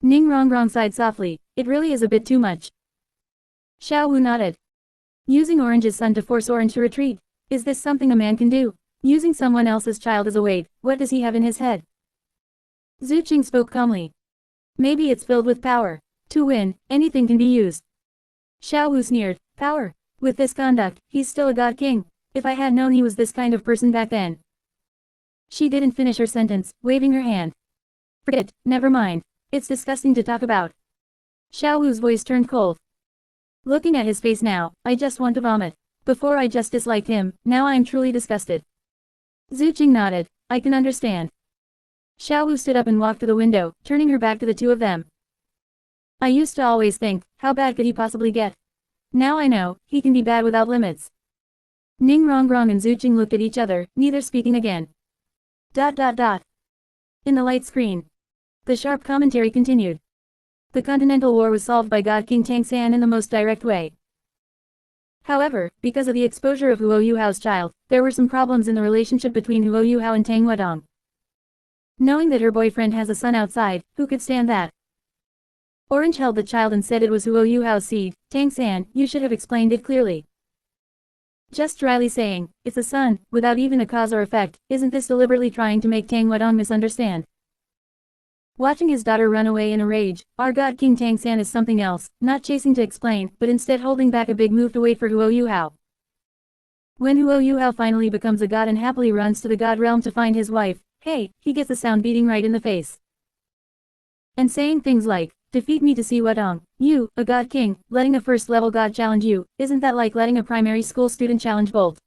Ning Rongrong sighed softly, it really is a bit too much. Xiao Wu nodded. Using Orange's son to force Orange to retreat. Is this something a man can do? Using someone else's child as a weight, what does he have in his head? Zhu Qing spoke calmly. Maybe it's filled with power. To win, anything can be used. Xiao Wu sneered, power. With this conduct, he's still a god king. If I had known he was this kind of person back then. She didn't finish her sentence, waving her hand. Forget it, never mind. It's disgusting to talk about. Xiao Wu's voice turned cold. Looking at his face now, I just want to vomit. Before I just disliked him, now I am truly disgusted. Zhu Qing nodded, I can understand. Xiao Wu stood up and walked to the window, turning her back to the two of them. I used to always think, how bad could he possibly get? Now I know, he can be bad without limits. Ning Rongrong and Zhu Qing looked at each other, neither speaking again. ... In the light screen. The sharp commentary continued. The Continental War was solved by God King Tang San in the most direct way. However, because of the exposure of Huo Yuhao's child, there were some problems in the relationship between Huo Yuhao and Tang Wadong. Knowing that her boyfriend has a son outside, who could stand that? Orange held the child and said it was Huo Yuhao's seed. Tang San, you should have explained it clearly. Just dryly saying, it's a son, without even a cause or effect, isn't this deliberately trying to make Tang Wadong misunderstand? Watching his daughter run away in a rage, our god King Tang San is something else, not chasing to explain, but instead holding back a big move to wait for Huo Yuhao. When Huo Yuhao finally becomes a god and happily runs to the god realm to find his wife, hey, he gets a sound beating right in the face. And saying things like, defeat me to see Wadong, you, a god king, letting a first-level god challenge you, isn't that like letting a primary school student challenge Bolt?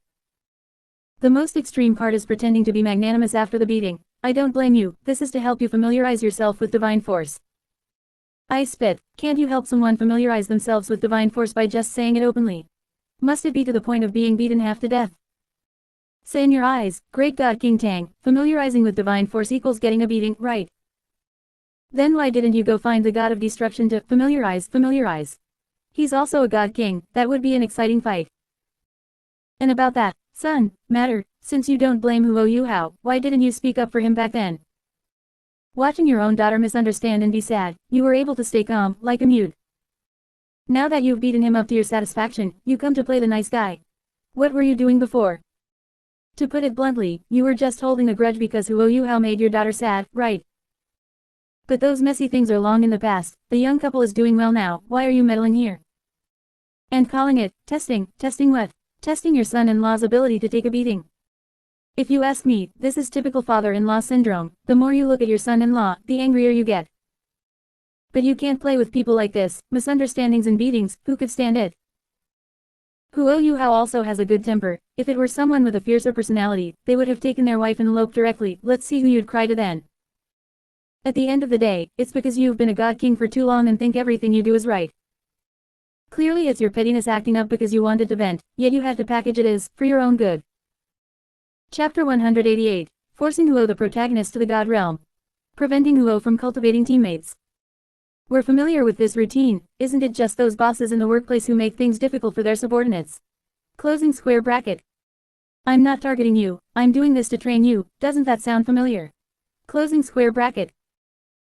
The most extreme part is pretending to be magnanimous after the beating. I don't blame you, this is to help you familiarize yourself with divine force. I spit, can't you help someone familiarize themselves with divine force by just saying it openly? Must it be to the point of being beaten half to death? Say in your eyes, great god King Tang, familiarizing with divine force equals getting a beating, right? Then why didn't you go find the god of destruction to familiarize? He's also a god king, that would be an exciting fight. And about that, son, matter, since you don't blame Huo Yuhao, why didn't you speak up for him back then? Watching your own daughter misunderstand and be sad, you were able to stay calm, like a mute. Now that you've beaten him up to your satisfaction, you come to play the nice guy. What were you doing before? To put it bluntly, you were just holding a grudge because Huo Yuhao made your daughter sad, right? But those messy things are long in the past, the young couple is doing well now, why are you meddling here? And calling it, testing what? Testing your son-in-law's ability to take a beating. If you ask me, this is typical father-in-law syndrome, the more you look at your son-in-law, the angrier you get. But you can't play with people like this, misunderstandings and beatings, who could stand it? Huo Yuhao also has a good temper, if it were someone with a fiercer personality, they would have taken their wife and eloped directly, let's see who you'd cry to then. At the end of the day, it's because you've been a god king for too long and think everything you do is right. Clearly it's your pettiness acting up because you wanted to vent, yet you had to package it as, for your own good. Chapter 188, Forcing Huo the protagonist to the god realm. Preventing Huo from cultivating teammates. We're familiar with this routine, isn't it just those bosses in the workplace who make things difficult for their subordinates? Closing square bracket. I'm not targeting you, I'm doing this to train you, doesn't that sound familiar? Closing square bracket.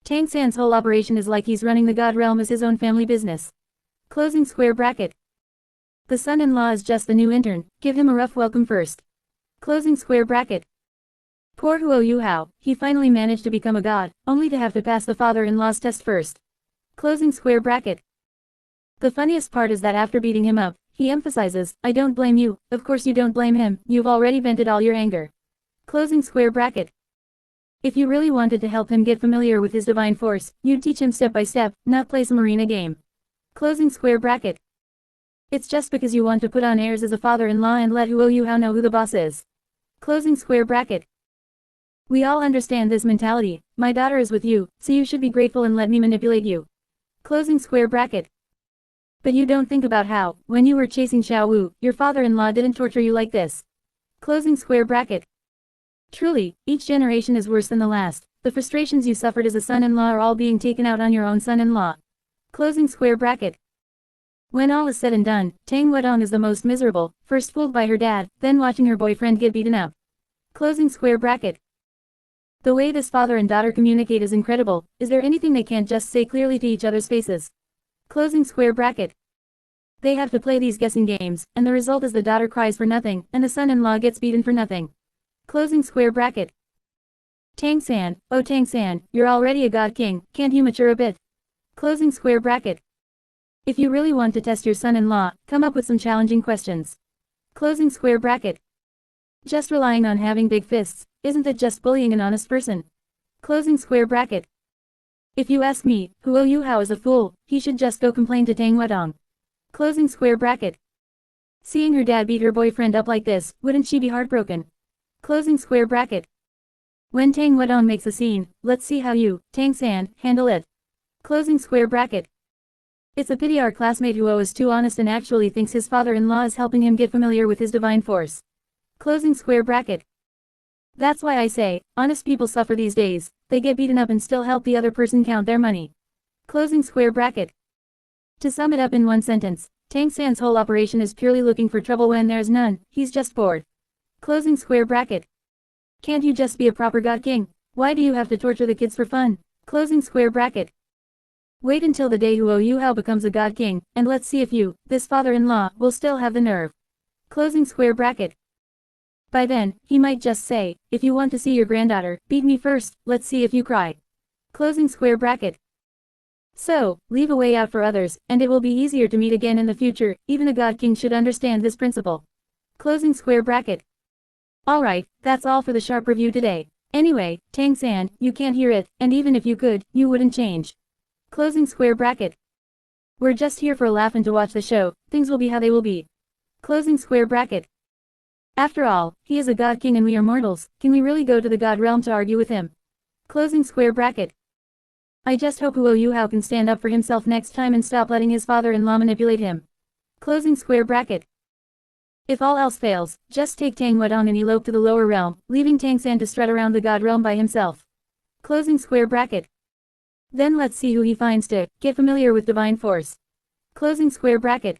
Tang San's whole operation is like he's running the god realm as his own family business. Closing square bracket. The son-in-law is just the new intern, give him a rough welcome first. Closing square bracket. Poor Huo Yuhao, he finally managed to become a god, only to have to pass the father-in-law's test first. Closing square bracket. The funniest part is that after beating him up, he emphasizes, I don't blame you, of course you don't blame him, you've already vented all your anger. Closing square bracket. If you really wanted to help him get familiar with his divine force, you'd teach him step by step, not play some arena game. Closing square bracket. It's just because you want to put on airs as a father-in-law and let Huo Yuhao know who the boss is. Closing square bracket. We all understand this mentality, my daughter is with you, so you should be grateful and let me manipulate you. Closing square bracket. But you don't think about how, when you were chasing Xiao Wu, your father-in-law didn't torture you like this. Closing square bracket. Truly, each generation is worse than the last. The frustrations you suffered as a son-in-law are all being taken out on your own son-in-law. Closing square bracket. When all is said and done, Tang Wadong is the most miserable, first fooled by her dad, then watching her boyfriend get beaten up. Closing square bracket. The way this father and daughter communicate is incredible. Is there anything they can't just say clearly to each other's faces? Closing square bracket. They have to play these guessing games, and the result is the daughter cries for nothing, and the son-in-law gets beaten for nothing. Closing square bracket. Tang-san, oh Tang-san, you're already a god king, can't you mature a bit? Closing square bracket. If you really want to test your son-in-law, come up with some challenging questions. Closing square bracket. Just relying on having big fists, isn't that just bullying an honest person? Closing square bracket. If you ask me, Huo Yuhao is a fool, he should just go complain to Tang Wedong. Closing square bracket. Seeing her dad beat her boyfriend up like this, wouldn't she be heartbroken? Closing square bracket. When Tang Wedong makes a scene, let's see how you, Tang-san, handle it. Closing square bracket. It's a pity our classmate Huo is too honest and actually thinks his father-in-law is helping him get familiar with his divine force. Closing square bracket. That's why I say, honest people suffer these days, they get beaten up and still help the other person count their money. Closing square bracket. To sum it up in one sentence, Tang-san's whole operation is purely looking for trouble when there's none, he's just bored. Closing square bracket. Can't you just be a proper god king? Why do you have to torture the kids for fun? Closing square bracket. Wait until the day Huo Yuhao becomes a god king, and let's see if you, this father-in-law, will still have the nerve. Closing square bracket. By then, he might just say, if you want to see your granddaughter, beat me first, let's see if you cry. Closing square bracket. So, leave a way out for others, and it will be easier to meet again in the future, even a god king should understand this principle. Closing square bracket. Alright, that's all for the sharp review today. Anyway, Tang-san, you can't hear it, and even if you could, you wouldn't change. Closing square bracket. We're just here for a laugh and to watch the show, things will be how they will be. Closing square bracket. After all, he is a god king and we are mortals, can we really go to the god realm to argue with him? Closing square bracket. I just hope Huo Yuhao can stand up for himself next time and stop letting his father-in-law manipulate him. Closing square bracket. If all else fails, just take Tang Wedong and elope to the lower realm, leaving Tang-san to strut around the god realm by himself. Closing square bracket. Then let's see who he finds to get familiar with divine force. Closing square bracket. ...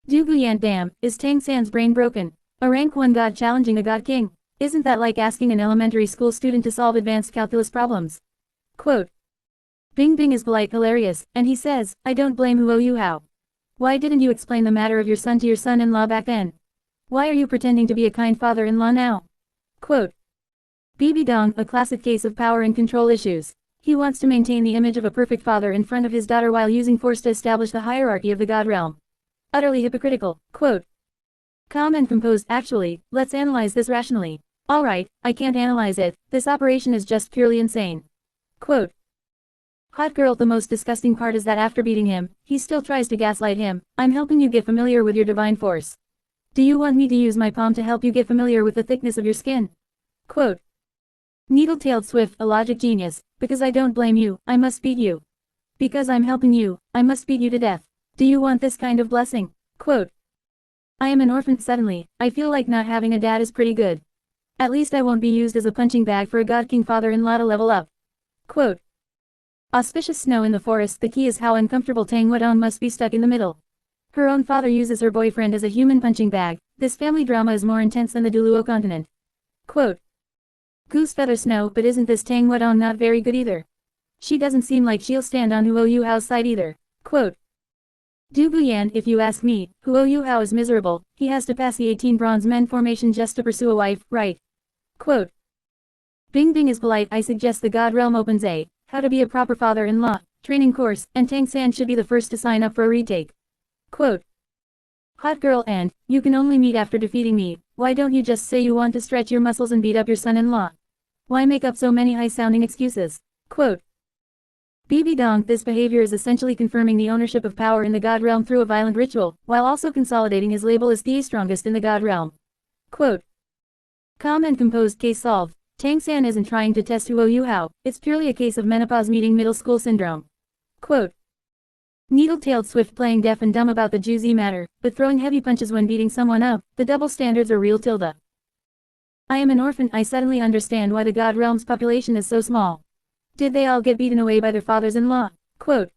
Du Guyan damn, is Tang-san's brain broken? A rank 1 god challenging a god king? Isn't that like asking an elementary school student to solve advanced calculus problems? Quote. Bing Bing is polite hilarious, and he says, I don't blame Huo Yuhao. Why didn't you explain the matter of your son to your son-in-law back then? Why are you pretending to be a kind father-in-law now? Quote. Bibi Dong, a classic case of power and control issues. He wants to maintain the image of a perfect father in front of his daughter while using force to establish the hierarchy of the god realm. Utterly hypocritical. Quote. Calm and composed. Actually, let's analyze this rationally. Alright, I can't analyze it, this operation is just purely insane. Quote. Hot girl, the most disgusting part is that after beating him, he still tries to gaslight him. I'm helping you get familiar with your divine force. Do you want me to use my palm to help you get familiar with the thickness of your skin? Quote. Needle-tailed Swift, a logic genius, because I don't blame you, I must beat you. Because I'm helping you, I must beat you to death. Do you want this kind of blessing? Quote. I am an orphan suddenly, I feel like not having a dad is pretty good. At least I won't be used as a punching bag for a god king father-in-law to level up. Quote. Auspicious snow in the forest. The key is how uncomfortable Tang Wedong must be stuck in the middle. Her own father uses her boyfriend as a human punching bag. This family drama is more intense than the Duluo continent. Quote. Goose feather snow, but isn't this Tang Wedong not very good either? She doesn't seem like she'll stand on Huo Yuhao's side either. Quote. Du Guyan, if you ask me, Huo Yuhao is miserable, he has to pass the 18 bronze men formation just to pursue a wife, right? Quote. Bing Bing is polite. I suggest the God Realm opens a How to be a proper father-in-law training course, and Tang-san should be the first to sign up for a retake. Quote. Hot girl, and you can only meet after defeating me. Why don't you just say you want to stretch your muscles and beat up your son-in-law? Why make up so many high-sounding excuses? Quote. Bibi Dong, this behavior is essentially confirming the ownership of power in the God Realm through a violent ritual, while also consolidating his label as the strongest in the God Realm. Quote. Calm and composed. Case solved. Tang-san isn't trying to test Huo Yuhao, it's purely a case of menopause meeting middle school syndrome. Quote. Needle-tailed Swift, playing deaf and dumb about the juicy matter, but throwing heavy punches when beating someone up, the double standards are real. Tilde. I am an orphan. I suddenly understand why the God Realm's population is so small. Did they all get beaten away by their fathers-in-law? Quote.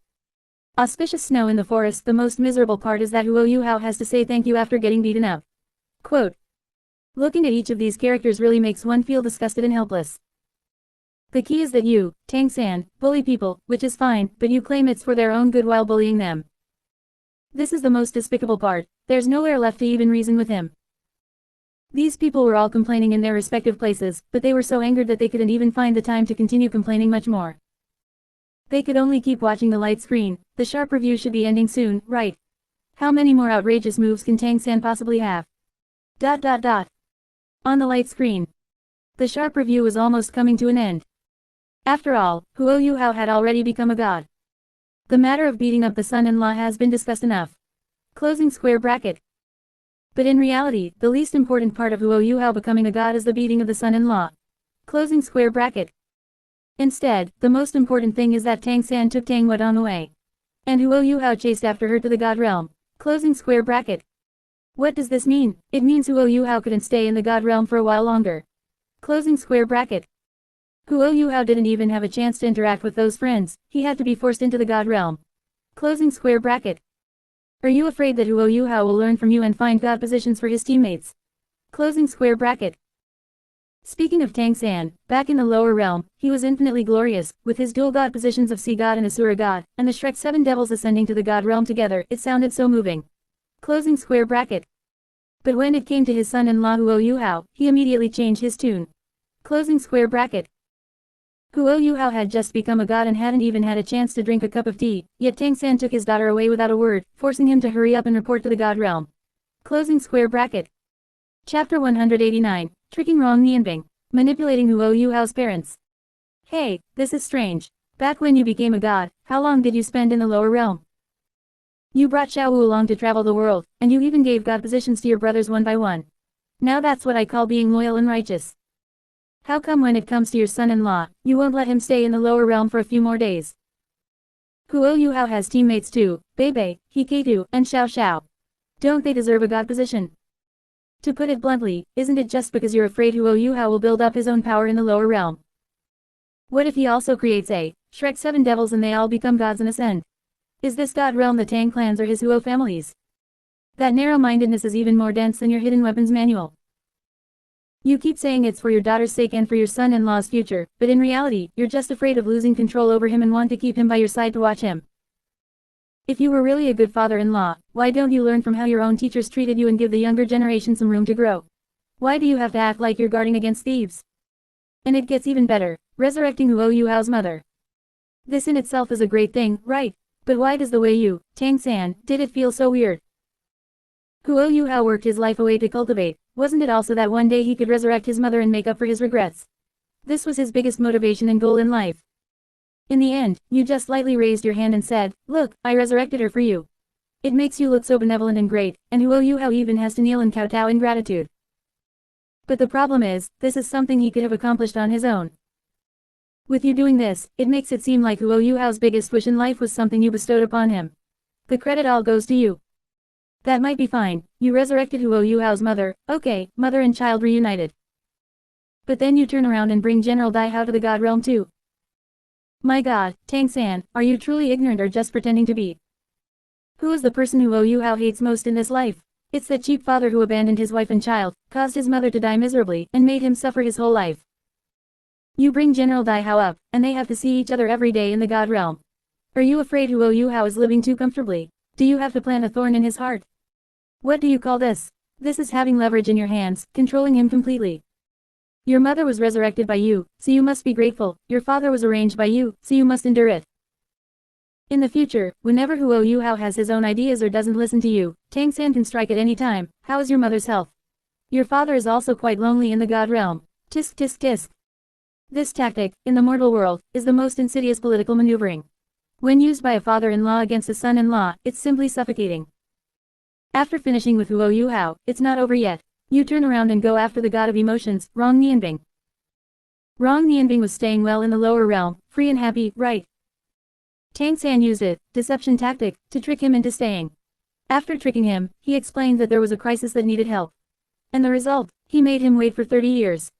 Auspicious snow in the forest. The most miserable part is that Huo Yuhao has to say thank you after getting beaten up. Quote. Looking at each of these characters really makes one feel disgusted and helpless. The key is that you, N.A.N, bully people, which is fine, but you claim it's for their own good while bullying them. This is the most despicable part. There's nowhere left to even reason with him. These people were all complaining in their respective places, but they were so angered that they couldn't even find the time to continue complaining much more. They could only keep watching the light screen. The sharp review should be ending soon, right? How many more outrageous moves can N.A.N possibly have? ... On the light screen. The sharp review was almost coming to an end. After all, Huo Yuhao had already become a god. The matter of beating up the son-in-law has been discussed enough. Closing square bracket. But in reality, the least important part of Huo Yuhao becoming a god is the beating of the son-in-law. Closing square bracket. Instead, the most important thing is that N.A.N took Tang Wadong away. And Huo Yuhao chased after her to the god realm. Closing square bracket. What does this mean? It means Huo Yuhao couldn't stay in the god realm for a while longer. Closing square bracket. Huo Yuhao didn't even have a chance to interact with those friends, he had to be forced into the god realm. Closing square bracket. Are you afraid that Huo Yuhao will learn from you and find god positions for his teammates? Closing square bracket. Speaking of N.A.N, back in the lower realm, he was infinitely glorious, with his dual god positions of sea god and asura god, and the Shrek 7 devils ascending to the god realm together, it sounded so moving. Closing square bracket. But when it came to his son-in-law Huo Yuhao, he immediately changed his tune. Closing square bracket. Huo Yuhao had just become a god and hadn't even had a chance to drink a cup of tea, yet N.A.N took his daughter away without a word, forcing him to hurry up and report to the god realm. Closing square bracket. Chapter 189, Tricking Wrong Nianbing. Manipulating Huo Yuhao's parents. Hey, this is strange. Back when you became a god, how long did you spend in the lower realm? You brought Xiao Wu along to travel the world, and you even gave god positions to your brothers one by one. Now that's what I call being loyal and righteous. How come when it comes to your son-in-law, you won't let him stay in the lower realm for a few more days? Huo Yuhao has teammates too, Bei, Hiketu, and Xiao Xiao. Don't they deserve a god position? To put it bluntly, isn't it just because you're afraid Huo Yuhao will build up his own power in the lower realm? What if he also creates a Shrek 7 devils and they all become gods and ascend? Is this god realm the Tang clans or his Huo families? That narrow-mindedness is even more dense than your hidden weapons manual. You keep saying it's for your daughter's sake and for your son-in-law's future, but in reality, you're just afraid of losing control over him and want to keep him by your side to watch him. If you were really a good father-in-law, why don't you learn from how your own teachers treated you and give the younger generation some room to grow? Why do you have to act like you're guarding against thieves? And it gets even better, resurrecting Huo Yuhao's mother. This in itself is a great thing, right? But why does the way you, N.A.N, did it feel so weird? Huo Yuhao worked his life away to cultivate, wasn't it also that one day he could resurrect his mother and make up for his regrets? This was his biggest motivation and goal in life. In the end, you just lightly raised your hand and said, look, I resurrected her for you. It makes you look so benevolent and great, and Huo Yuhao even has to kneel and kowtow in gratitude. But the problem is, this is something he could have accomplished on his own. With you doing this, it makes it seem like Huo Yuhao's biggest wish in life was something you bestowed upon him. The credit all goes to you. That might be fine, you resurrected Huo Yuhao's mother, okay, mother and child reunited. But then you turn around and bring General Dai Hao to the god realm too. My god, N.A.N, are you truly ignorant or just pretending to be? Who is the person Huo Yuhao hates most in this life? It's that cheap father who abandoned his wife and child, caused his mother to die miserably, and made him suffer his whole life. You bring General Dai Hao up, and they have to see each other every day in the god realm. Are you afraid Huo Yuhao is living too comfortably? Do you have to plant a thorn in his heart? What do you call this? This is having leverage in your hands, controlling him completely. Your mother was resurrected by you, so you must be grateful. Your father was arranged by you, so you must endure it. In the future, whenever Huo Yuhao has his own ideas or doesn't listen to you, N.A.N can strike at any time. How is your mother's health? Your father is also quite lonely in the god realm. Tisk tisk tisk. This tactic, in the mortal world, is the most insidious political maneuvering. When used by a father-in-law against a son-in-law, it's simply suffocating. After finishing with Huo Yuhao, it's not over yet. You turn around and go after the god of emotions, Rong Nianbing. Rong Nianbing was staying well in the lower realm, free and happy, right? N.A.N used it, deception tactic, to trick him into staying. After tricking him, he explained that there was a crisis that needed help. And the result, he made him wait for 30 years.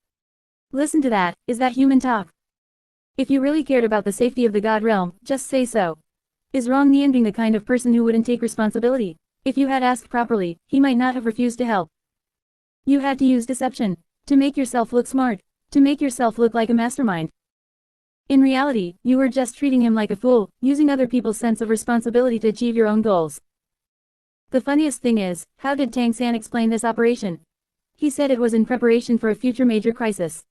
Listen to that, is that human talk? If you really cared about the safety of the god realm, just say so. Is Rong Nianbing the kind of person who wouldn't take responsibility? If you had asked properly, he might not have refused to help. You had to use deception. To make yourself look smart. To make yourself look like a mastermind. In reality, you were just treating him like a fool, using other people's sense of responsibility to achieve your own goals. The funniest thing is, how did Tang-san explain this operation? He said it was in preparation for a future major crisis.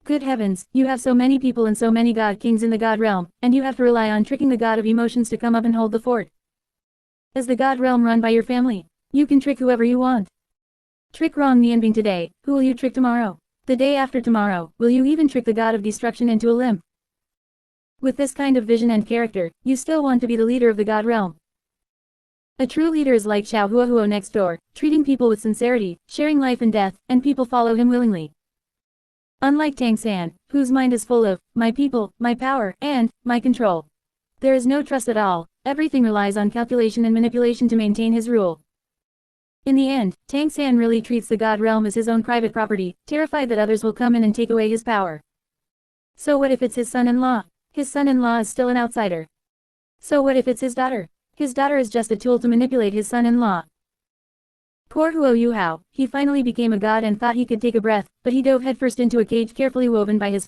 Good heavens, you have so many people and so many god kings in the god realm, and you have to rely on tricking the god of emotions to come up and hold the fort. Is the god realm run by your family? You can trick whoever you want. Trick wrong Nianbing today, who will you trick tomorrow? The day after tomorrow, will you even trick the god of destruction into a limp? With this kind of vision and character, you still want to be the leader of the god realm. A true leader is like Xiao Huahuo next door, treating people with sincerity, sharing life and death, and people follow him willingly. Unlike Tang-san, whose mind is full of, my people, my power, and, my control. There is no trust at all, everything relies on calculation and manipulation to maintain his rule. In the end, Tang-san really treats the god realm as his own private property, terrified that others will come in and take away his power. So what if it's his son-in-law? His son-in-law is still an outsider. So what if it's his daughter? His daughter is just a tool to manipulate his son-in-law. Poor Huo Yuhao, he finally became a god and thought he could take a breath, but he dove headfirst into a cage carefully woven by his